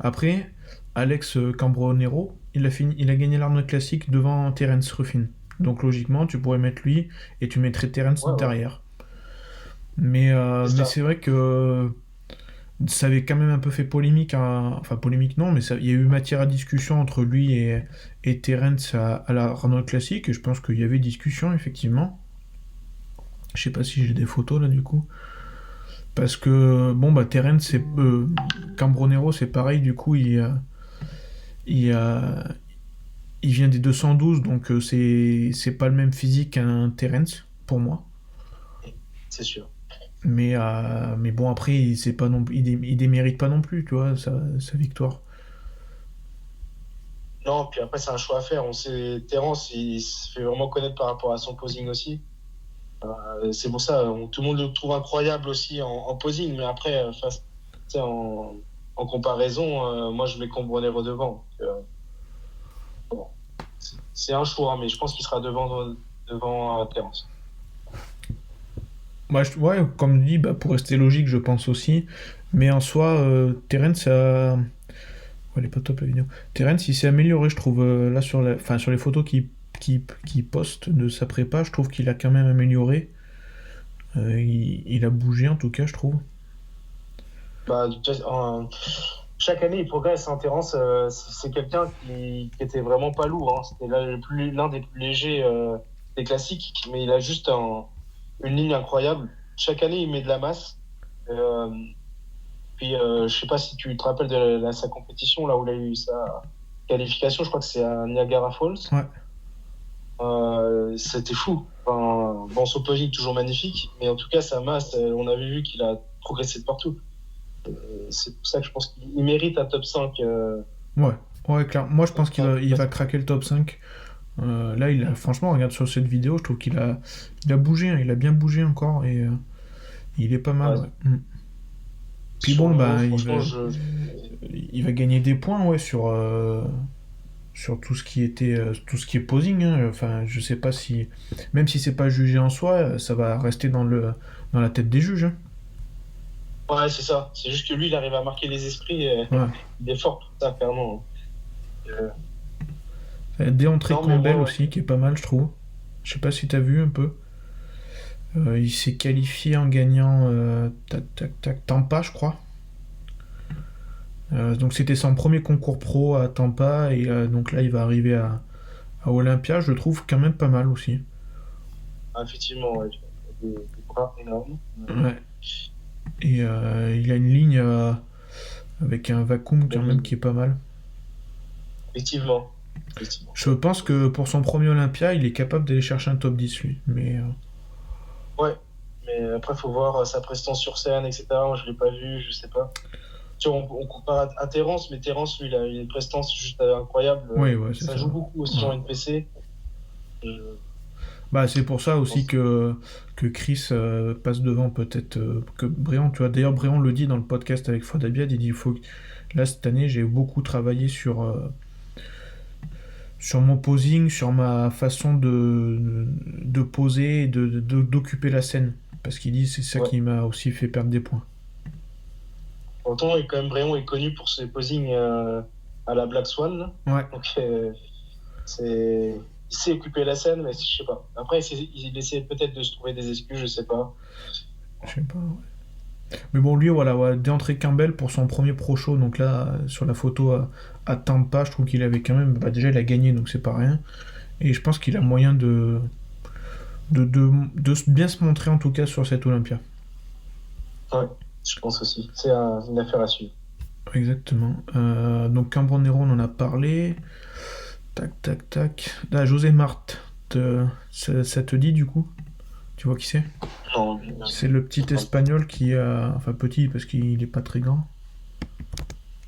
Après, Alex Cambronero, il a gagné l'Arnold Classic devant Terence Ruffin. Donc logiquement, tu pourrais mettre lui et tu mettrais Terence Ouais, ouais, derrière. c'est Mais ça. c'est vrai que ça avait quand même un peu fait polémique, hein. Enfin polémique non, mais il y a eu matière à discussion entre lui et Terence à la Renault Classique, et je pense qu'il y avait discussion effectivement. Je sais pas si j'ai des photos là du coup. Parce que bon bah Terence c'est Cambronero c'est pareil du coup il, euh, il vient des 212 donc c'est pas le même physique qu'un Terence pour moi. C'est sûr. Mais bon après c'est pas non il démérite pas non plus tu vois sa victoire. Non, puis après, c'est un choix à faire. On sait, Terence, il se fait vraiment connaître par rapport à son posing aussi. C'est pour ça, tout le monde le trouve incroyable aussi en posing, mais après, tu sais, en comparaison, moi, je mets Cambronero devant. Donc, bon, c'est un choix, mais je pense qu'il sera devant Terence. Ouais comme dit bah, pour rester logique je pense aussi. Mais en soi Terence a ouais, elle est pas top la vidéo. Terence, il s'est amélioré, je trouve, là enfin, sur les photos qu'il poste de sa prépa, je trouve qu'il a quand même amélioré. Il a bougé en tout cas, je trouve. Bah, chaque année, il progresse. Hein. Terence, c'est quelqu'un qui était vraiment pas lourd. Hein. C'était l'un des plus légers des classiques, mais il a juste une ligne incroyable. Chaque année, il met de la masse. Euh, je sais pas si tu te rappelles de sa compétition, là où il a eu sa qualification, je crois que c'est à Niagara Falls. Ouais. C'était fou. Enfin, bon, son posing toujours magnifique, mais en tout cas, sa masse, on avait vu qu'il a progressé de partout. C'est pour ça que je pense qu'il mérite un top 5. Ouais, ouais, clair. Moi, je pense il va Classique. craquer le top 5. Là, franchement, regarde sur cette vidéo, je trouve il a bougé, hein, il a bien bougé encore et il est pas mal, Ouais. ouais. Mm. Puis Sur bon, l'euro, bah, franchement, il va gagner des points, ouais, sur tout ce qui était, tout ce qui est posing, hein. Enfin, je sais pas si, même si c'est pas jugé en soi, ça va rester dans la tête des juges, hein. ouais, c'est ça. C'est juste que lui, il arrive à marquer les esprits. Et Ouais. il est fort pour ça, clairement. Euh, Déantré non, mais ouais, Campbell ouais. aussi, qui est pas mal, je trouve. Je sais pas si t'as vu un peu. Il s'est qualifié en gagnant tac tac tac Tampa, je crois. Donc c'était son premier concours pro à Tampa et donc là il va arriver à Olympia. Je le trouve quand même pas mal aussi. Ah, effectivement, ouais. Des bras énormes. Ouais. Et il a une ligne avec un vacuum quand Belle même ligne. qui est pas mal. Effectivement. Effectivement. Je pense que pour son premier Olympia, il est capable d'aller chercher un top 10 lui. Mais Ouais. Mais après, il faut voir sa prestance sur scène, etc. Moi, je l'ai pas vu, je sais pas. Tu vois, on compare à Terence, mais Terence, lui, il a une prestance juste incroyable. oui, ouais, c'est Ça ça. joue beaucoup aussi Ouais. en NPC. Je, Bah, c'est pour ça je aussi pense. que Chris passe devant peut-être que Bréant. Tu vois, d'ailleurs, Bréant le dit dans le podcast avec Fouad Abiad, il dit là, cette année, j'ai beaucoup travaillé sur mon posing, sur ma façon de poser et d'occuper la scène. Parce qu'il dit c'est ça Ouais. qui m'a aussi fait perdre des points. Pourtant, quand même, Bréon est connu pour ses posings à la Black Swan. Là. Ouais, Donc, il sait occuper la scène, mais je sais pas. Après, il essaie peut-être de se trouver des excuses, je sais pas. je sais pas. Ouais. Mais bon, lui, voilà, ouais, d'entrée Campbell pour son premier pro show. Donc là, sur la photo à Tampa, je trouve qu'il avait quand même. Bah, déjà, il a gagné, donc c'est pas rien. Et je pense qu'il a moyen de bien se montrer en tout cas sur cette Olympia. Ouais, je pense aussi. C'est une affaire à suivre. Exactement. Donc Cambronero, on en a parlé. Tac, tac, tac. Là, José Marthe, ça te dit du coup? Tu vois qui c'est? Non, C'est le petit espagnol qui a. Enfin, petit parce qu'il est pas très grand.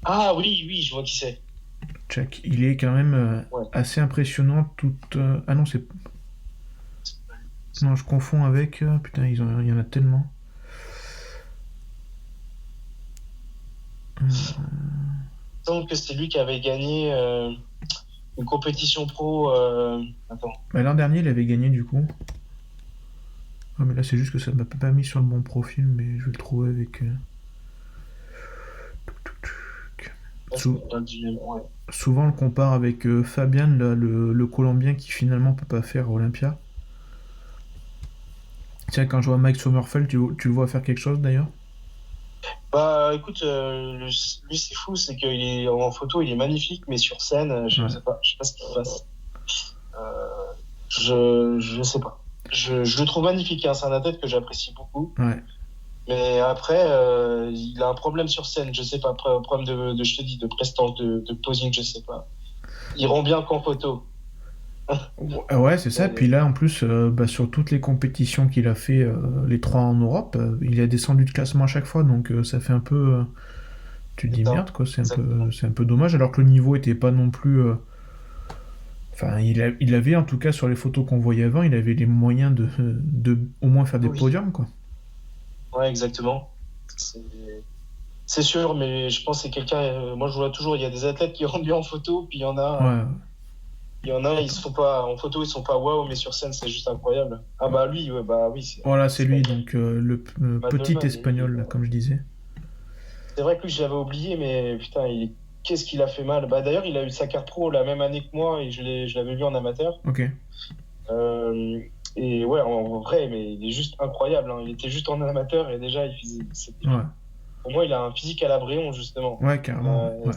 ah oui, oui, je vois qui c'est. Check. Il est quand même Ouais. assez impressionnant. Ah non, c'est. Non, je confonds avec. Putain, il y en a tellement. Il me semble que c'est lui qui avait gagné une compétition pro. Attends. Bah, l'an dernier, il avait gagné du coup. Ah, mais là, c'est juste que ça m'a pas mis sur le bon profil, mais je vais le trouver avec. Ouais, Sou- c'est pas du... ouais. Souvent, on le compare avec Fabian, là, le Colombien qui finalement peut pas faire Olympia. Tiens, quand je vois Mike Sommerfeld, tu le vois faire quelque chose d'ailleurs? Bah écoute, lui c'est fou, c'est qu'il est en photo, il est magnifique, mais sur scène, Ouais, je sais pas ce qu'il passe. Je sais pas. Je le trouve magnifique, hein, c'est un athlète que j'apprécie beaucoup. ouais. Mais après, il a un problème sur scène, je sais pas, un problème je te dis, de prestance, de posing, je sais pas. Il rend bien qu'en photo. Ouais, c'est ça. Puis Mais, là, en plus, bah, sur toutes les compétitions qu'il a fait, les trois en Europe, il a descendu de classement à chaque fois. Donc ça fait un peu. Tu te c'est dis ça, merde, quoi. exactement. C'est un peu dommage. Alors que le niveau était pas non plus. Enfin, il avait, en tout cas, sur les photos qu'on voyait avant, il avait les moyens de au moins faire des Oui, podiums, quoi. ouais, exactement. C'est c'est sûr, mais je pense que c'est quelqu'un. Moi, je vois toujours, il y a des athlètes qui rendent bien en photo, puis Ouais. il y en a, ils sont pas en photo, ils sont pas waouh, mais sur scène, c'est juste incroyable. Ah bah lui, ouais, bah oui, Voilà, c'est c'est lui, Daniel. donc le petit Madelman, lui, espagnol, là, comme je disais. c'est vrai que lui, je l'avais oublié, mais putain, qu'est-ce qu'il a fait mal. Bah d'ailleurs, il a eu sa carte pro la même année que moi et je l'avais vu en amateur. Ok. Euh, et ouais, en vrai, mais il est juste incroyable, hein. Il était juste en amateur et déjà, Ouais. pour moi, il a un physique à la Bréon, justement. Ouais, carrément. Ouais.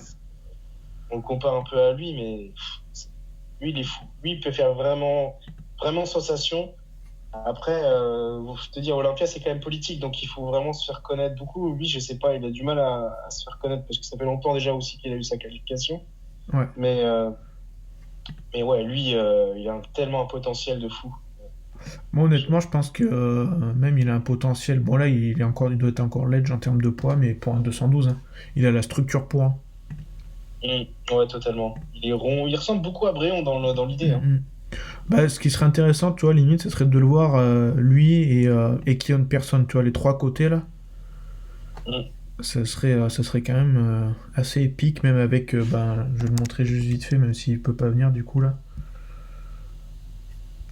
On le compare un peu à lui, mais lui, il est fou. Lui, il peut faire vraiment, vraiment sensation. Après, je te dire, Olympia, c'est quand même politique, donc il faut vraiment se faire connaître beaucoup. Lui, je sais pas, il a du mal à se faire connaître parce que ça fait longtemps déjà aussi qu'il a eu sa qualification. Ouais. Mais, euh, mais ouais, lui, il a tellement un potentiel de fou. Moi, Je- honnêtement, je pense que même il a un potentiel. Bon, là, il doit être encore ledge en termes de poids, mais pour un 212, hein. Il a la structure pour un. Ouais, totalement. Il est rond. Il ressemble beaucoup à Bréon dans l'idée, hein. Mm. Bah, ce qui serait intéressant, tu vois, limite, ce serait de le voir, lui et Keon Person, tu vois, les trois côtés, là. Mm. Ça serait quand même assez épique, même avec, ben, je vais le montrer juste vite fait, même s'il peut pas venir, du coup, là.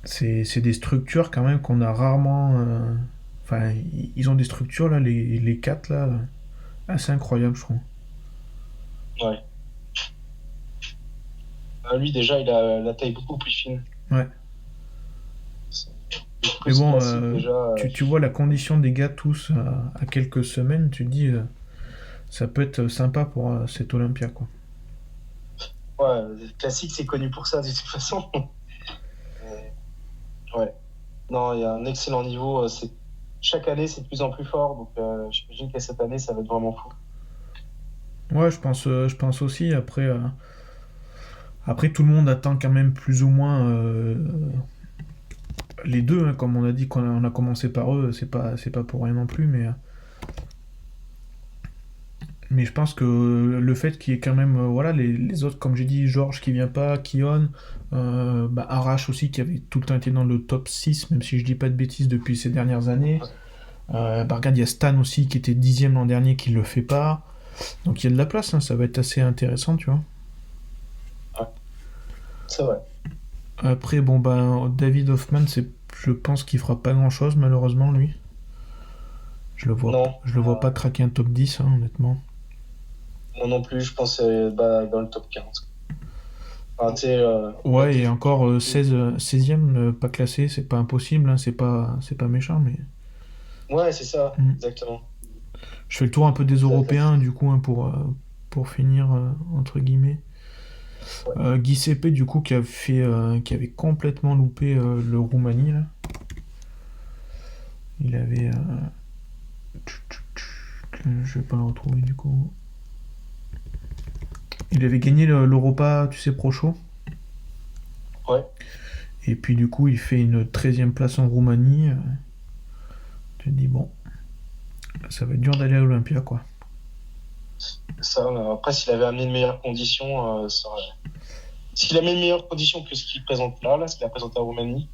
C'est des structures, quand même, qu'on a rarement... Enfin, ils ont des structures, là, les quatre, là, assez incroyables, je trouve. Ouais. Lui, déjà, il a la taille beaucoup plus fine. Ouais. C'est Mais plus bon, classique, déjà. tu vois la condition des gars tous à quelques semaines, tu te dis, ça peut être sympa pour cet Olympia, quoi. Ouais, classique, c'est connu pour ça, de toute façon. Ouais. Non, il y a un excellent niveau. Chaque année, c'est de plus en plus fort. Donc, j'imagine que cette année, ça va être vraiment fou. Ouais, je pense aussi. Après, tout le monde attend quand même plus ou moins les deux, hein, comme on a dit qu'on a commencé par eux, c'est pas pour rien non plus, mais je pense que le fait qu'il y ait quand même, voilà, les autres, comme j'ai dit, Georges qui vient pas, Kion, bah, Arash aussi qui avait tout le temps été dans le top 6 même si je dis pas de bêtises depuis ces dernières années. Bah, regarde, il y a Stan aussi qui était dixième l'an dernier qui le fait pas. Donc il y a de la place, hein, ça va être assez intéressant, tu vois. Ouais, c'est vrai. Après, bon, ben, David Hoffman, je pense qu'il fera pas grand chose, malheureusement, lui. Non, Je le vois pas craquer un top 10, hein, honnêtement. moi non plus, je pense bah, dans le top 15. Enfin, tu sais, Ouais, et encore 16e pas classé, c'est pas impossible, hein, c'est pas méchant, mais. ouais, c'est ça, Hmm. exactement. Je fais le tour un peu des Européens, du coup, hein, pour finir, entre guillemets. Ouais. Guy Cepé, du coup, qui avait complètement loupé le Roumanie, là. Il avait. Je vais pas le retrouver, du coup. Il avait gagné l'Europa, tu sais, Pro Show. Ouais, Et puis, du coup, il fait une 13e place en Roumanie. Tu te dis, bon, ça va être dur d'aller à l'Olympia, quoi. ça. Après, s'il avait amené de meilleures conditions, s'il a mis de meilleures conditions que ce qu'il présente là, ce qu'il a présenté à Roumanie,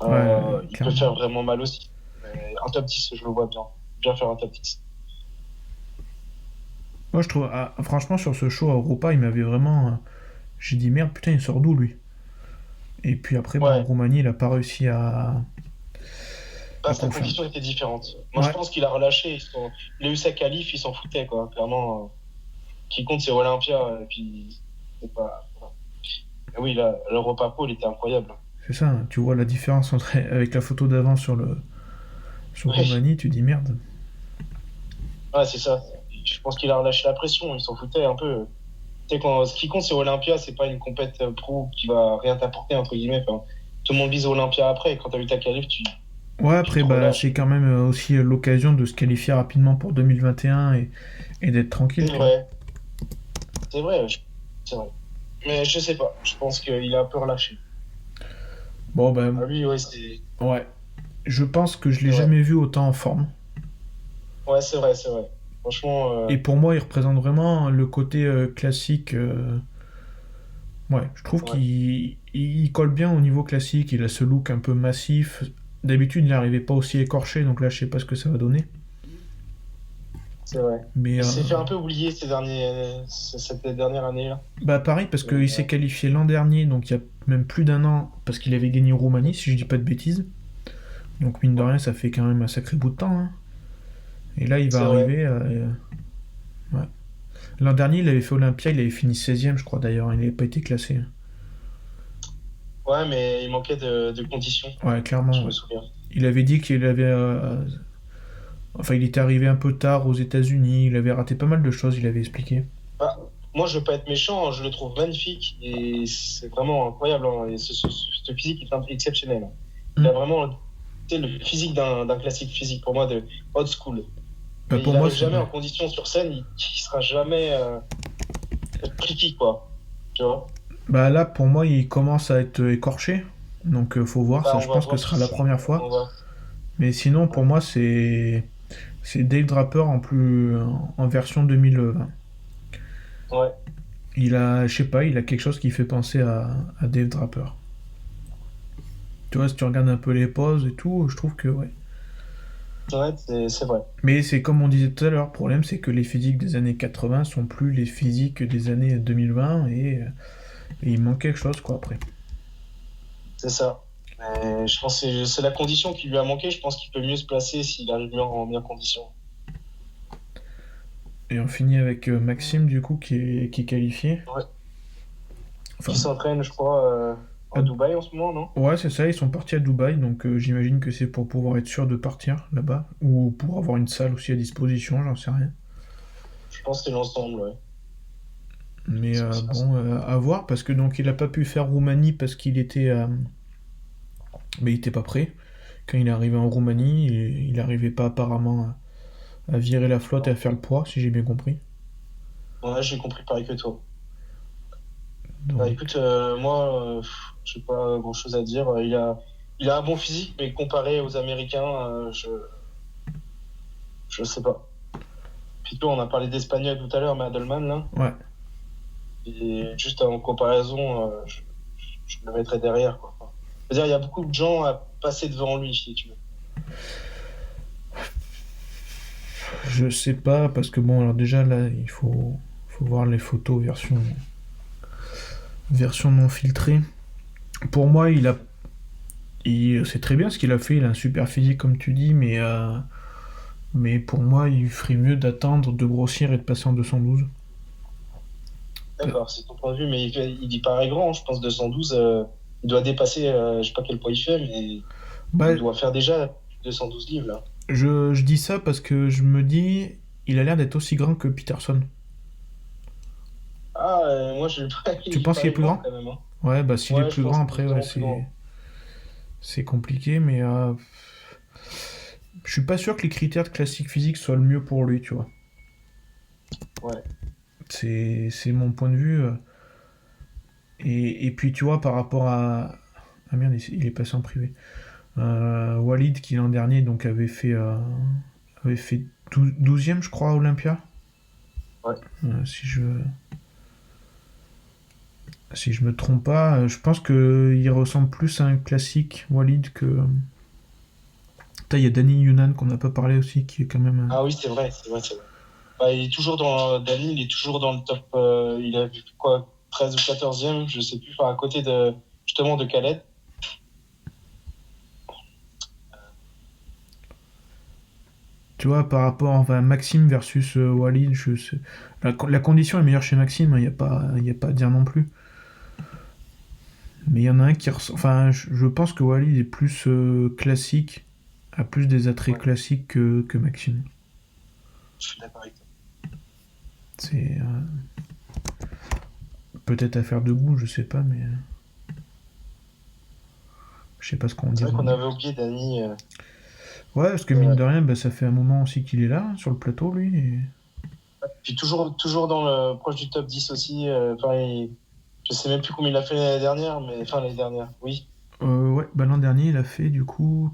Ouais, il peut clairement. faire vraiment mal aussi. Mais un top 10, je le vois bien. Bien faire un top 10. Moi, je trouve, franchement, sur ce show à Europa, il m'avait vraiment. J'ai dit, merde, putain, il sort d'où, lui? Et puis après, bah, en Ouais, Roumanie, il a pas réussi bah, à sa confirmer. condition était différente. Moi, je Ouais, pense qu'il a relâché. Il a eu sa qualif, il s'en foutait, quoi. Clairement. qui compte, c'est Olympia. Et puis, c'est pas. Voilà. Et oui, là, l'Europa Pole était incroyable. C'est ça, hein. Tu vois la différence entre avec la photo d'avant sur Oui, Roumanie, tu dis merde. ouais, c'est ça. Je pense qu'il a relâché la pression, il s'en foutait un peu. Tu sais, ce qui compte, c'est Olympia, c'est pas une compète pro qui va rien t'apporter, entre guillemets. Enfin, tout le monde vise Olympia après, et quand t'as eu ta qualif, Ouais, tu après, te bah, relâches. c'est quand même aussi l'occasion de se qualifier rapidement pour 2021 et d'être tranquille, C'est tu vois. vrai, c'est vrai, c'est vrai. Mais je sais pas, je pense qu'il a un peu relâché. Bon, ben, Ah, lui, ouais, c'est ouais. Je pense que je l'ai c'est vrai. jamais vu autant en forme. Ouais, c'est vrai, c'est vrai. Franchement, Et pour moi, il représente vraiment le côté classique. Ouais, je trouve ouais, qu'il colle bien au niveau classique. Il a ce look un peu massif. D'habitude, il n'arrivait pas aussi écorché, donc là, je sais pas ce que ça va donner. c'est vrai. Mais Il s'est fait un peu oublier cette dernière année-là. bah pareil, parce Et, qu'il s'est qualifié l'an dernier, donc il y a même plus d'un an, parce qu'il avait gagné Roumanie, si je dis pas de bêtises. Donc mine de ouais, rien, ça fait quand même un sacré bout de temps, hein. Et là, il va c'est vrai. arriver. Ouais. L'an dernier, il avait fait Olympia, il avait fini 16ème, je crois d'ailleurs. Il n'avait pas été classé. Ouais, mais il manquait de conditions, Ouais, clairement, je me ouais. souviens. Il avait dit qu'il avait. Enfin, il était arrivé un peu tard aux États-Unis, il avait raté pas mal de choses, il avait expliqué. Ah, moi, je veux pas être méchant, hein, je le trouve magnifique et c'est vraiment incroyable, hein, et ce physique est exceptionnel, hein. Il a Hmm. vraiment, tu sais, le physique d'un classique physique pour moi de old school. Bah, Mais pour il moi, arrive c'est. jamais Ouais. en condition sur scène, il sera jamais tricky, quoi. Tu vois? Bah là, pour moi, il commence à être écorché. Donc, faut voir, Bah, ça, on je va pense que voir ce si sera la c'est. première fois. On va. Mais sinon, pour Ouais. moi, c'est Dave Draper en version 2020. Ouais. Il a, je sais pas, il a quelque chose qui fait penser à Dave Draper. Tu vois, si tu regardes un peu les poses et tout, je trouve que ouais. Ouais, c'est vrai. Mais c'est comme on disait tout à l'heure, le problème c'est que les physiques des années 80 sont plus les physiques des années 2020 et il manque quelque chose quoi après. C'est ça. Mais je pense que c'est la condition qui lui a manqué. Je pense qu'il peut mieux se placer s'il arrive mieux en meilleure condition. Et on finit avec Maxime du coup qui est qualifié. Ouais. Qui Enfin, s'entraîne, je crois, à à- Dubaï en ce moment, non? ouais c'est ça, ils sont partis à Dubaï donc j'imagine que c'est pour pouvoir être sûr de partir là-bas ou pour avoir une salle aussi à disposition, j'en sais rien. Je pense que c'est l'ensemble, ouais. Mais Je pense que c'est bon, l'ensemble. à voir parce que donc il a pas pu faire Roumanie parce qu'il était mais il était pas prêt. Quand il est arrivé en Roumanie, il n'arrivait pas apparemment à virer la flotte et à Non. faire le poids, si j'ai bien compris. Ouais, j'ai compris pareil que toi. Bah Donc, écoute, moi, j'ai pas grand-chose à dire. Il a un bon physique, mais comparé aux Américains, je sais pas. Puis toi, on a parlé d'Espagnol tout à l'heure, Madelman, là. ouais. Et juste en comparaison, je le mettrais derrière, quoi. Enfin, c'est-à-dire, il y a beaucoup de gens à passer devant lui, si tu veux. Je sais pas, parce que bon, alors déjà là, il faut voir les photos version non filtrée. Pour moi, c'est très bien ce qu'il a fait, il a un super physique comme tu dis, mais pour moi, il ferait mieux d'attendre, de grossir et de passer en 212. D'accord, c'est ton point de vue, mais il paraît grand, je pense 212, il doit dépasser, je sais pas quel poids il fait, mais il Bah, doit faire déjà 212 livres, là. je dis ça parce que je me dis, il a l'air d'être aussi grand que Peterson. Ah, moi, Tu il penses qu'il est paraît plus grand grand? quand même, hein. Ouais, bah s'il est Ouais, je plus pense grand qu'il est après, ouais, vraiment plus c'est grand. c'est compliqué, mais je suis pas sûr que les critères de classique physique soient le mieux pour lui, tu vois. Ouais, C'est mon point de vue. Et puis tu vois, par rapport à. Ah merde, il est passé en privé. Walid, qui l'an dernier donc avait fait 12e, je crois, à Olympia. ouais. Si je me trompe pas, je pense qu'il ressemble plus à un classique Walid que. Putain, il y a Danny Younan qu'on n'a pas parlé aussi, qui est quand même. Ah oui, c'est vrai, c'est vrai, c'est vrai. Bah, il est toujours Dani, il est toujours dans le top, il a vu quoi, 13 ou 14e, je sais plus, enfin, à côté justement de Khaled. Tu vois, par rapport à Maxime versus Walid, la condition est meilleure chez Maxime, il n'y a y a pas à dire non plus. Mais il y en a un qui enfin, je pense que Walid est plus classique, a plus des attraits Ouais, classiques que Maxime. je suis d'accord avec toi. C'est peut-être affaire de goût, je sais pas, mais je sais pas ce qu'on C'est dit. vrai qu'on avait oublié Dany. Ouais, parce que C'est mine vrai. de rien, bah, ça fait un moment aussi qu'il est là, sur le plateau, lui. Puis toujours proche du top 10 aussi. Enfin, je sais même plus combien il a fait l'année dernière, mais enfin l'année dernière, oui. Ouais, bah, l'an dernier, il a fait du coup.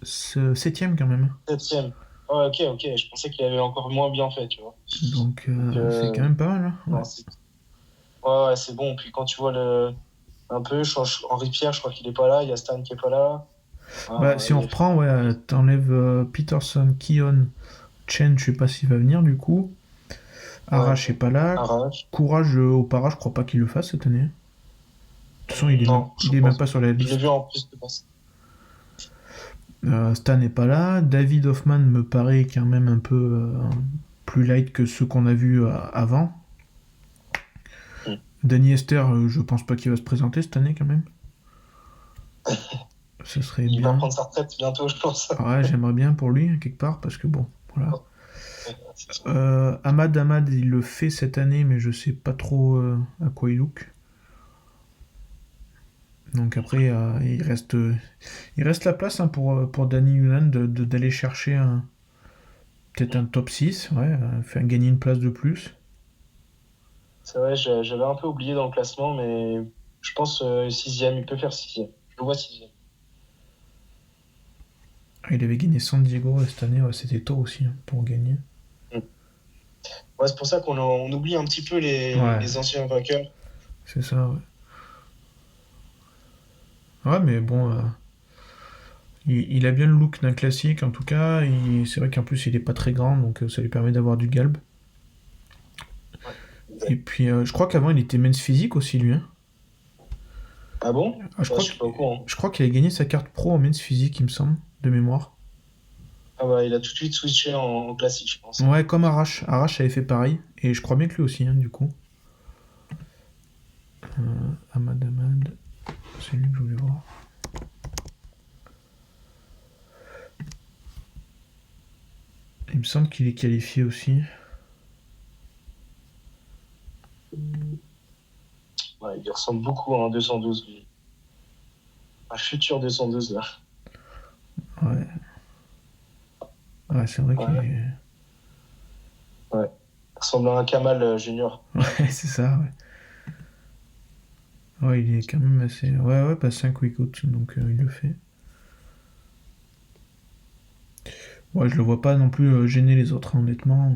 Septième quand même. Septième. Ouais, ok. Je pensais qu'il avait encore moins bien fait, tu vois. Donc, Donc, c'est quand même pas mal, hein. Ouais. non, ouais, c'est bon. Puis quand tu vois un peu, Henri Pierre, je crois qu'il est pas là. Il y a Stan qui est pas là. Bah, Ah, si on reprend, ouais, t'enlèves Peterson, Keon, Chen, je sais pas s'il va venir du coup. ouais, Arash est pas là. Arrache. Courage au para, je crois pas qu'il le fasse cette année. De toute façon, Non, je il est même pense. pas sur la Je l'ai vu liste. en plus de passer. Stan n'est pas là. David Hoffman me paraît quand même un peu plus light que ceux qu'on a vus avant. Hmm. Danny Esther, je pense pas qu'il va se présenter cette année quand même. Ce serait Il va bien. prendre sa retraite bientôt, je pense. Ouais, j'aimerais bien pour lui, quelque part, parce que bon, voilà. Ouais, c'est ça. Ahmad, il le fait cette année, mais je sais pas trop à quoi il look. Donc après, il reste la place hein, pour Danny Younan d'aller chercher peut-être un top 6, ouais, faire gagner une place de plus. C'est vrai, j'avais un peu oublié dans le classement, mais je pense sixième, il peut faire sixième. Je le vois sixième. Ah, il avait gagné San Diego cette année, ouais, c'était tôt aussi hein, pour gagner. Hmm. Ouais, c'est pour ça on oublie un petit peu Ouais, les anciens vainqueurs. c'est ça, ouais. Ouais, mais bon, il a bien le look d'un classique en tout cas. C'est vrai qu'en plus il est pas très grand, donc ça lui permet d'avoir du galbe. Ouais, Et exact. puis je crois qu'avant il était men's physique aussi lui. Hein. Ah bon? Ah, Bah, je suis pas au courant. je crois qu'il a gagné sa carte pro en men's physique, il me semble, de mémoire. Ah bah, il a tout de suite switché en classique, je pense. Ouais, comme Arash. Arash avait fait pareil. Et je crois bien que lui aussi, hein, du coup. Ahmad, c'est lui que je voulais voir. Il me semble qu'il est qualifié aussi. Ouais, il ressemble beaucoup à un 212, lui. Un futur 212, là. Ouais, ouais c'est vrai qu'il Ouais, est. ouais. Il ressemble à un Kamal Junior. Ouais, c'est ça, ouais. Ouais, il est quand même assez. Ouais, ouais, pas 5 quick out, donc il le fait. Ouais, je le vois pas non plus gêner les autres, hein, honnêtement.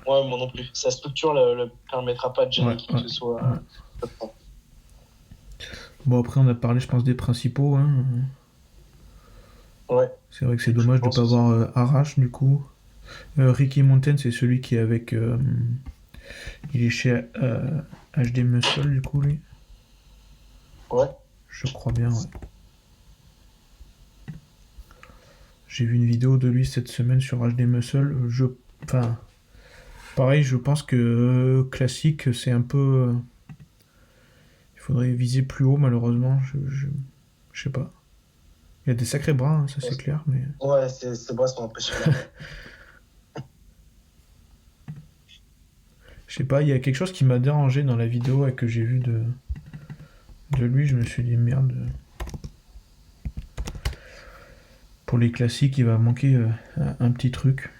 Ouais, moi non plus. Sa structure le permettra pas de Ouais, gêner qui que ouais, ce soit. ouais. Bon, après, on a parlé, je pense, des principaux. Hein. Ouais, C'est vrai que c'est je dommage de pense pas aussi. avoir Arash, du coup. Ricky Mountain, c'est celui qui est avec. Il est chez HD Muscle, du coup, lui. Ouais. Je crois bien, ouais. J'ai vu une vidéo de lui cette semaine sur HD Muscle. Enfin, pareil, je pense que classique, c'est un peu. Il faudrait viser plus haut, malheureusement. Je sais pas. Il y a des sacrés bras, hein, ça c'est clair, mais. Ouais, ces bras sont impressionnants. Je sais pas, il y a quelque chose qui m'a dérangé dans la vidéo et que j'ai vu de lui. Je me suis dit, merde. Pour les classiques, il va manquer un petit truc.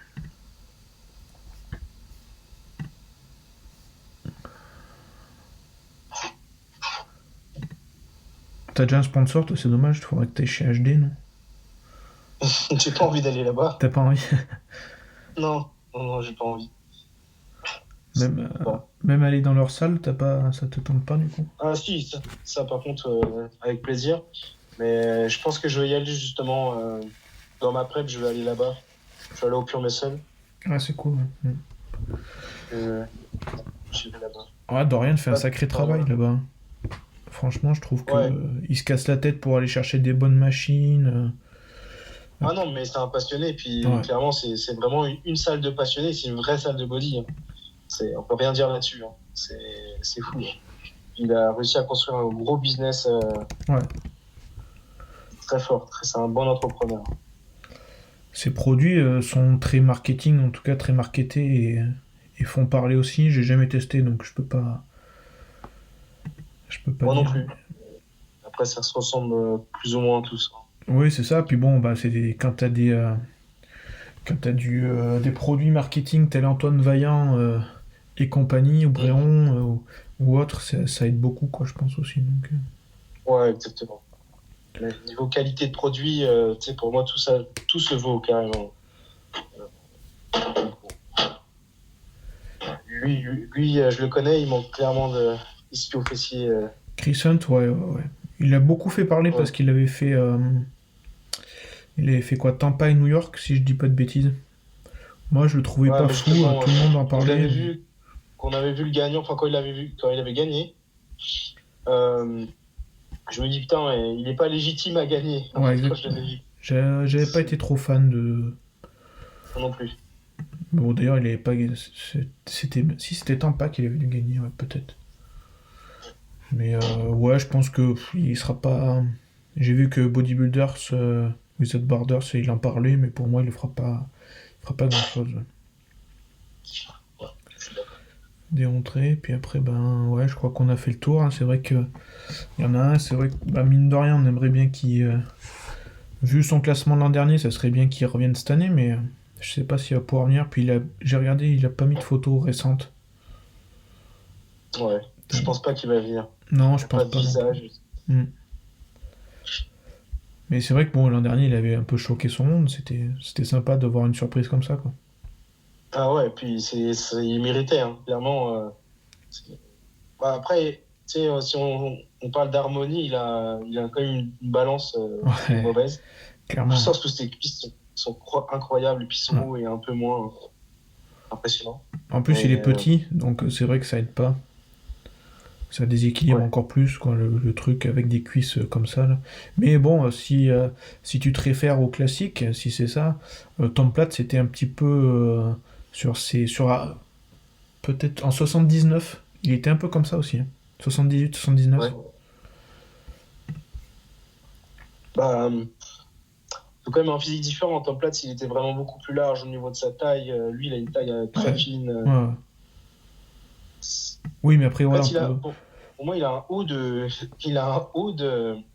T'as déjà un sponsor, toi, c'est dommage, il faudrait que t'ailles chez HD, non? J'ai pas envie d'aller là-bas. T'as pas envie? Non, j'ai pas envie. Même, Bon. même aller dans leur salle, ça te tente pas du coup? Ah si, ça, par contre, avec plaisir. Mais je pense que je vais y aller justement dans ma prep, je vais aller là-bas. Je vais aller au Pure Muscle. Ah, c'est cool. Ouais. Euh, je vais là-bas. Ouais, Dorian fait un Pas- sacré travail pas- là-bas. Franchement, je trouve que Ouais, il se casse la tête pour aller chercher des bonnes machines. Ah non, mais c'est un passionné, puis Ouais. clairement, c'est vraiment une salle de passionnés, c'est une vraie salle de body, hein. On peut rien dire là-dessus, hein. C'est fou, hein. Il a réussi à construire un gros business Ouais. très fort. C'est un bon entrepreneur. Ces produits sont très marketing, en tout cas très marketés et font parler aussi. J'ai jamais testé, donc je peux pas Moi non dire. plus. Après, ça se ressemble plus ou moins tous, hein. Oui, c'est ça. Puis bon, bah, quand t'as des produits marketing tels Antoine Vaillant et compagnie, ou Mm. Bréon ou autre, ça aide beaucoup, quoi, je pense aussi. Donc, Ouais, exactement. Mais niveau qualité de produit, tu sais, pour moi, tout se vaut carrément. Lui, je le connais, il manque clairement de ici au fessier. Chris Hunt, ouais, ouais, ouais. Il a beaucoup fait parler Ouais. parce qu'il avait fait quoi, Tampa et New York, si je dis pas de bêtises. Moi, je le trouvais Ouais, pas mais fou, justement, tout le monde en quand je parlait, l'avais mais vu, qu'on avait vu le gagnant, enfin, quand il avait gagné, euh, je me dis, putain, il n'est pas légitime à gagner, en ouais, fait, quand exact. je l'avais vu. J'avais pas été trop fan de. Moi non plus. Bon, d'ailleurs, il avait pas. Si c'était Tampa qu'il avait dû gagner, ouais, peut-être. Mais ouais, je pense que il sera pas. J'ai vu que Bodybuilders, Without Borders, il en parlait, mais pour moi, il fera pas grand-chose. Ouais, je suis d'accord. Démontré, puis après, ben ouais, je crois qu'on a fait le tour, hein. C'est vrai que il y en a un, c'est vrai que bah, mine de rien, on aimerait bien vu son classement l'an dernier, ça serait bien qu'il revienne cette année, mais je sais pas s'il va pouvoir venir. Puis j'ai regardé, il a pas mis de photos récentes. Ouais, je Donc, pense pas qu'il va venir. non, Il je n'a pas pense de pas non plus. visage. Hmm. Mais c'est vrai que bon, l'an dernier, il avait un peu choqué son monde. C'était sympa de voir une surprise comme ça, quoi. Ah ouais, puis il méritait, hein, clairement. C'est- Bah, après, tu sais, si on parle d'harmonie, il a quand même une balance qui est Ouais, mauvaise. Dans le clairement. sens que ses cuisses sont incroyables, et puis son Ouais. haut est un peu moins impressionnant. En plus, il est Mais petit, donc c'est vrai que ça aide pas. Ça déséquilibre ouais, encore plus quoi, le truc avec des cuisses comme ça. Là. Mais bon, si tu te réfères au classique, si c'est ça, Tom Platt c'était un petit peu peut-être en 79, il était un peu comme ça aussi. Hein. 78, 79. ouais. Bah, faut quand même un physique différent. Tom Platz, il était vraiment beaucoup plus large au niveau de sa taille. Lui, il a une taille très Ouais. fine. Ouais. Oui, mais après En voilà, fait, on peut. pour moi, il a un haut de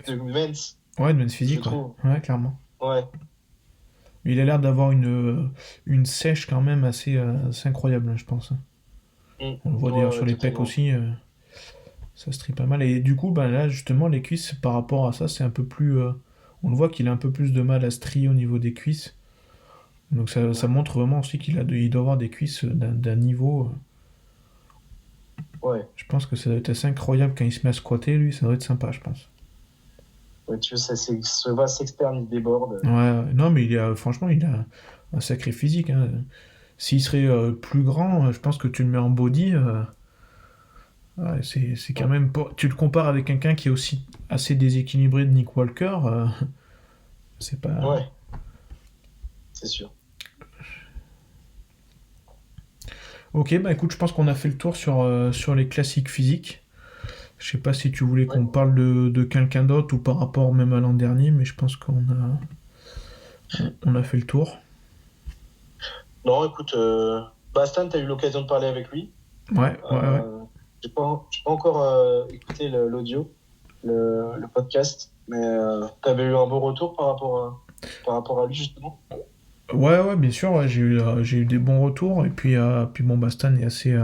Men's, Ouais, de men's je physique, ouais. trouve. Ouais, clairement. Ouais. Mais il a l'air d'avoir une sèche quand même assez incroyable, hein, je pense. Hein. Mm. On le voit Ouais, d'ailleurs sur ouais, les pecs totalement. aussi. Ça se trie pas mal. Et du coup, ben là, justement, les cuisses, par rapport à ça, c'est un peu plus. On le voit qu'il a un peu plus de mal à se trier au niveau des cuisses. Donc ça Ouais. montre vraiment aussi il doit avoir des cuisses d'un niveau. Ouais. Je pense que ça doit être assez incroyable quand il se met à squatter, lui. Ça doit être sympa, je pense. Ouais, tu vois, ce vaste externe, il déborde. Ouais, ouais. Non, mais franchement, il a un sacré physique. Hein. S'il serait plus grand, je pense que tu le mets en body. Ouais, c'est quand Ouais. même. Tu le compares avec quelqu'un qui est aussi assez déséquilibré de Nick Walker. C'est pas. Ouais, c'est sûr. Ok, bah écoute, je pense qu'on a fait le tour sur les classiques physiques. Je sais pas si tu voulais Ouais. qu'on parle de quelqu'un d'autre ou par rapport même à l'an dernier, mais je pense qu'on a fait le tour. Non, écoute, Stan, tu as eu l'occasion de parler avec lui. Ouais, ouais, ouais. J'ai pas encore écouté l'audio, le podcast, mais tu avais eu un bon retour par rapport à lui, justement. Ouais, ouais, bien sûr, ouais, j'ai eu des bons retours. Et puis bon, Bastan est assez.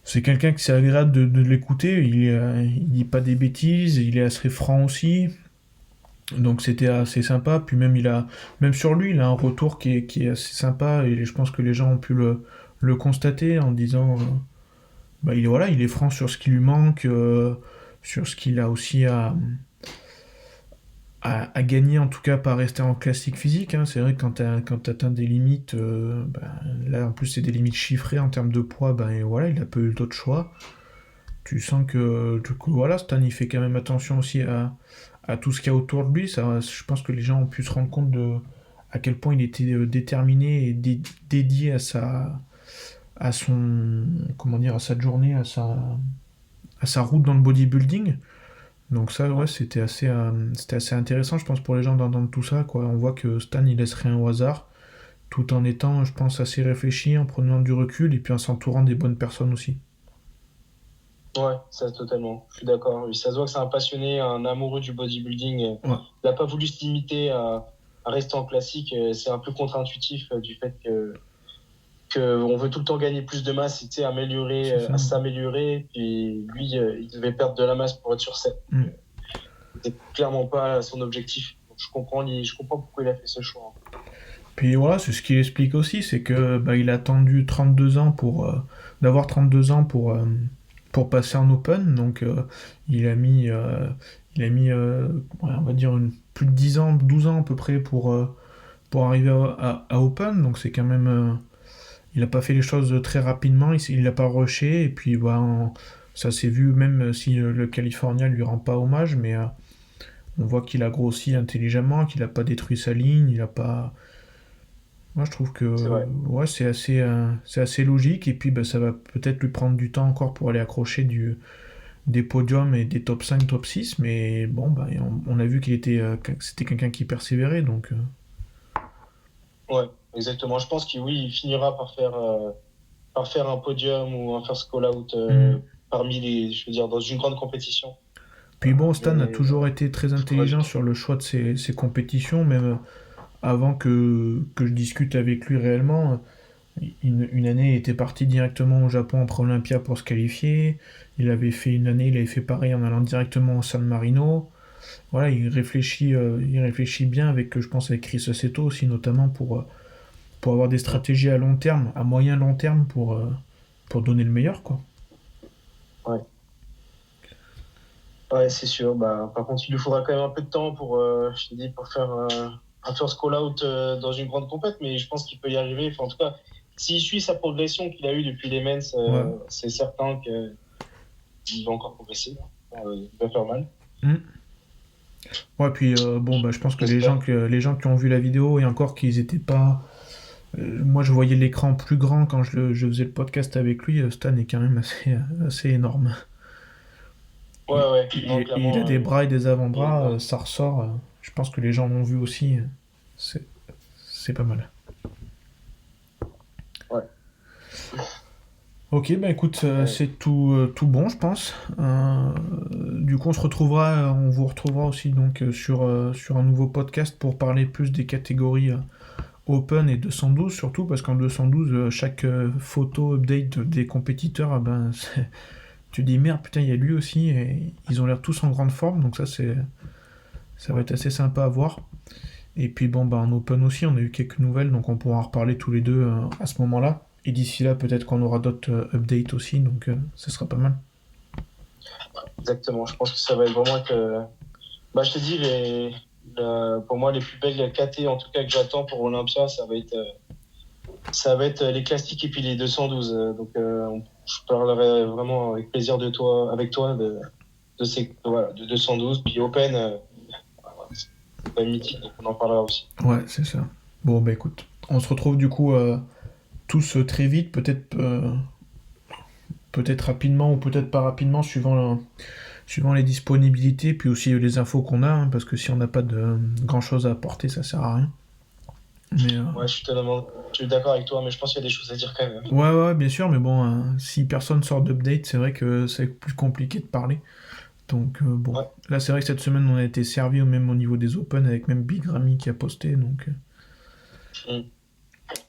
C'est quelqu'un qui c'est agréable de l'écouter. Il dit pas des bêtises, il est assez franc aussi. Donc c'était assez sympa. Puis même sur lui, il a un retour qui est assez sympa. Et je pense que les gens ont pu le constater en disant. Bah, il est franc sur ce qui lui manque, sur ce qu'il a aussi à gagner, en tout cas, pas rester en classique physique. Hein. C'est vrai que quand tu atteins des limites, bah, là en plus c'est des limites chiffrées en termes de poids, ben et voilà, il a peu eu d'autres choix. Tu sens que voilà, Stan il fait quand même attention aussi à tout ce qu'il y a autour de lui. Ça, je pense que les gens ont pu se rendre compte de à quel point il était déterminé et dédié à son, comment dire, à sa journée, à sa route dans le bodybuilding. Donc ça, ouais, c'était assez intéressant, je pense, pour les gens d'entendre tout ça, quoi. On voit que Stan, il laisse rien au hasard, tout en étant, je pense, assez réfléchi, en prenant du recul et puis en s'entourant des bonnes personnes aussi. Ouais, ça totalement. Je suis d'accord. Oui, ça se voit que c'est un passionné, un amoureux du bodybuilding. Ouais, Il n'a pas voulu se limiter à rester en classique. C'est un peu contre-intuitif du fait que on veut tout le temps gagner plus de masse, et, tu sais, améliorer, c'est ça. à s'améliorer. Puis lui, il devait perdre de la masse pour être sur scène. Mm. C'était clairement pas son objectif. Donc, je comprends pourquoi il a fait ce choix. Puis voilà, c'est ce qu'il explique aussi, c'est que bah, il a attendu 32 ans d'avoir 32 ans pour passer en Open, donc il a mis ouais, on va dire plus de 10 ans, 12 ans à peu près pour arriver à Open, donc c'est quand même, il n'a pas fait les choses très rapidement, il l'a pas rushé, et puis bah, ça s'est vu même si le Californien lui rend pas hommage, mais on voit qu'il a grossi intelligemment, qu'il n'a pas détruit sa ligne, il a pas. Moi, je trouve C'est que vrai. ouais, c'est assez logique. Et puis, bah, ça va peut-être lui prendre du temps encore pour aller accrocher des podiums et des top 5 top 6. Mais bon, bah, on a vu que c'était quelqu'un qui persévérait. Donc, Ouais, exactement. Je pense qu'il oui, il finira par faire un podium ou un first call-out hmm. parmi les, je veux dire, dans une grande compétition. Puis bon, Stan a Mais toujours été très il faudra du intelligent temps. sur le choix de ses compétitions. Même avant que je discute avec lui réellement, une année, il était parti directement au Japon après Olympia pour se qualifier. Il avait fait pareil en allant directement au San Marino. Voilà, il réfléchit bien avec, je pense, avec Chris Aceto aussi, notamment pour avoir des stratégies à long terme, à moyen long terme pour donner le meilleur, quoi. Ouais, ouais, c'est sûr. Bah, par contre, il lui faudra quand même un peu de temps pour, je te dis, pour faire un first call-out dans une grande compète, mais je pense qu'il peut y arriver. Enfin, en tout cas, s'il suit sa progression qu'il a eue depuis les Mens, Ouais. c'est certain qu'il va encore progresser. Il va faire mal. Mm. Ouais, puis bon, bah, je pense que J'espère. les gens qui ont vu la vidéo et encore qu'ils étaient pas. Moi, je voyais l'écran plus grand quand je faisais le podcast avec lui. Stan est quand même assez énorme. Ouais, ouais. Non, Il a clairement, des bras et des il est avant-bras, énorme. ça ressort. Je pense que les gens l'ont vu aussi. C'est c'est pas mal. Ouais. Ok, bah écoute, Ouais. c'est tout bon, je pense. Du coup, on vous retrouvera aussi donc sur un nouveau podcast pour parler plus des catégories Open et 212 surtout parce qu'en 212, chaque photo update des compétiteurs, ah ben, tu dis merde, putain, il y a lui aussi et ils ont l'air tous en grande forme, donc ça va Ouais. être assez sympa à voir. Et puis bon, bah en Open aussi, on a eu quelques nouvelles, donc on pourra en reparler tous les deux à ce moment-là. Et d'ici là, peut-être qu'on aura d'autres updates aussi, donc ça sera pas mal. Exactement. Je pense que ça va être vraiment que. Bah, je te dis, pour moi, les plus belles KT, en tout cas, que j'attends pour Olympia, ça va être les classiques et puis les 212. Donc, je parlerai vraiment avec plaisir avec toi voilà, de 212. Puis Open, c'est pas mythique, donc on en parlera aussi. Ouais, c'est ça. Bon, bah écoute, on se retrouve du coup tous très vite, peut-être rapidement ou peut-être pas rapidement, suivant les disponibilités, puis aussi les infos qu'on a, hein, parce que si on n'a pas de grand-chose à apporter, ça sert à rien. Mais Ouais, je suis d'accord avec toi, mais je pense qu'il y a des choses à dire quand même. ouais, ouais, bien sûr, mais bon, si personne sort d'update, c'est vrai que c'est plus compliqué de parler. Donc bon, Ouais. là c'est vrai que cette semaine on a été servi même au niveau des Open avec même Big Ramy qui a posté, donc Mm.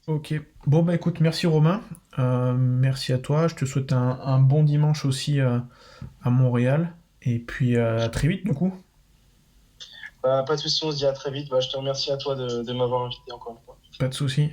ok. Bon bah écoute, merci Romain. Merci à toi, je te souhaite un bon dimanche aussi à Montréal, et puis à très vite du coup. Bah, pas de soucis, on se dit à très vite. Bah, je te remercie à toi de m'avoir invité encore une fois. Pas de soucis.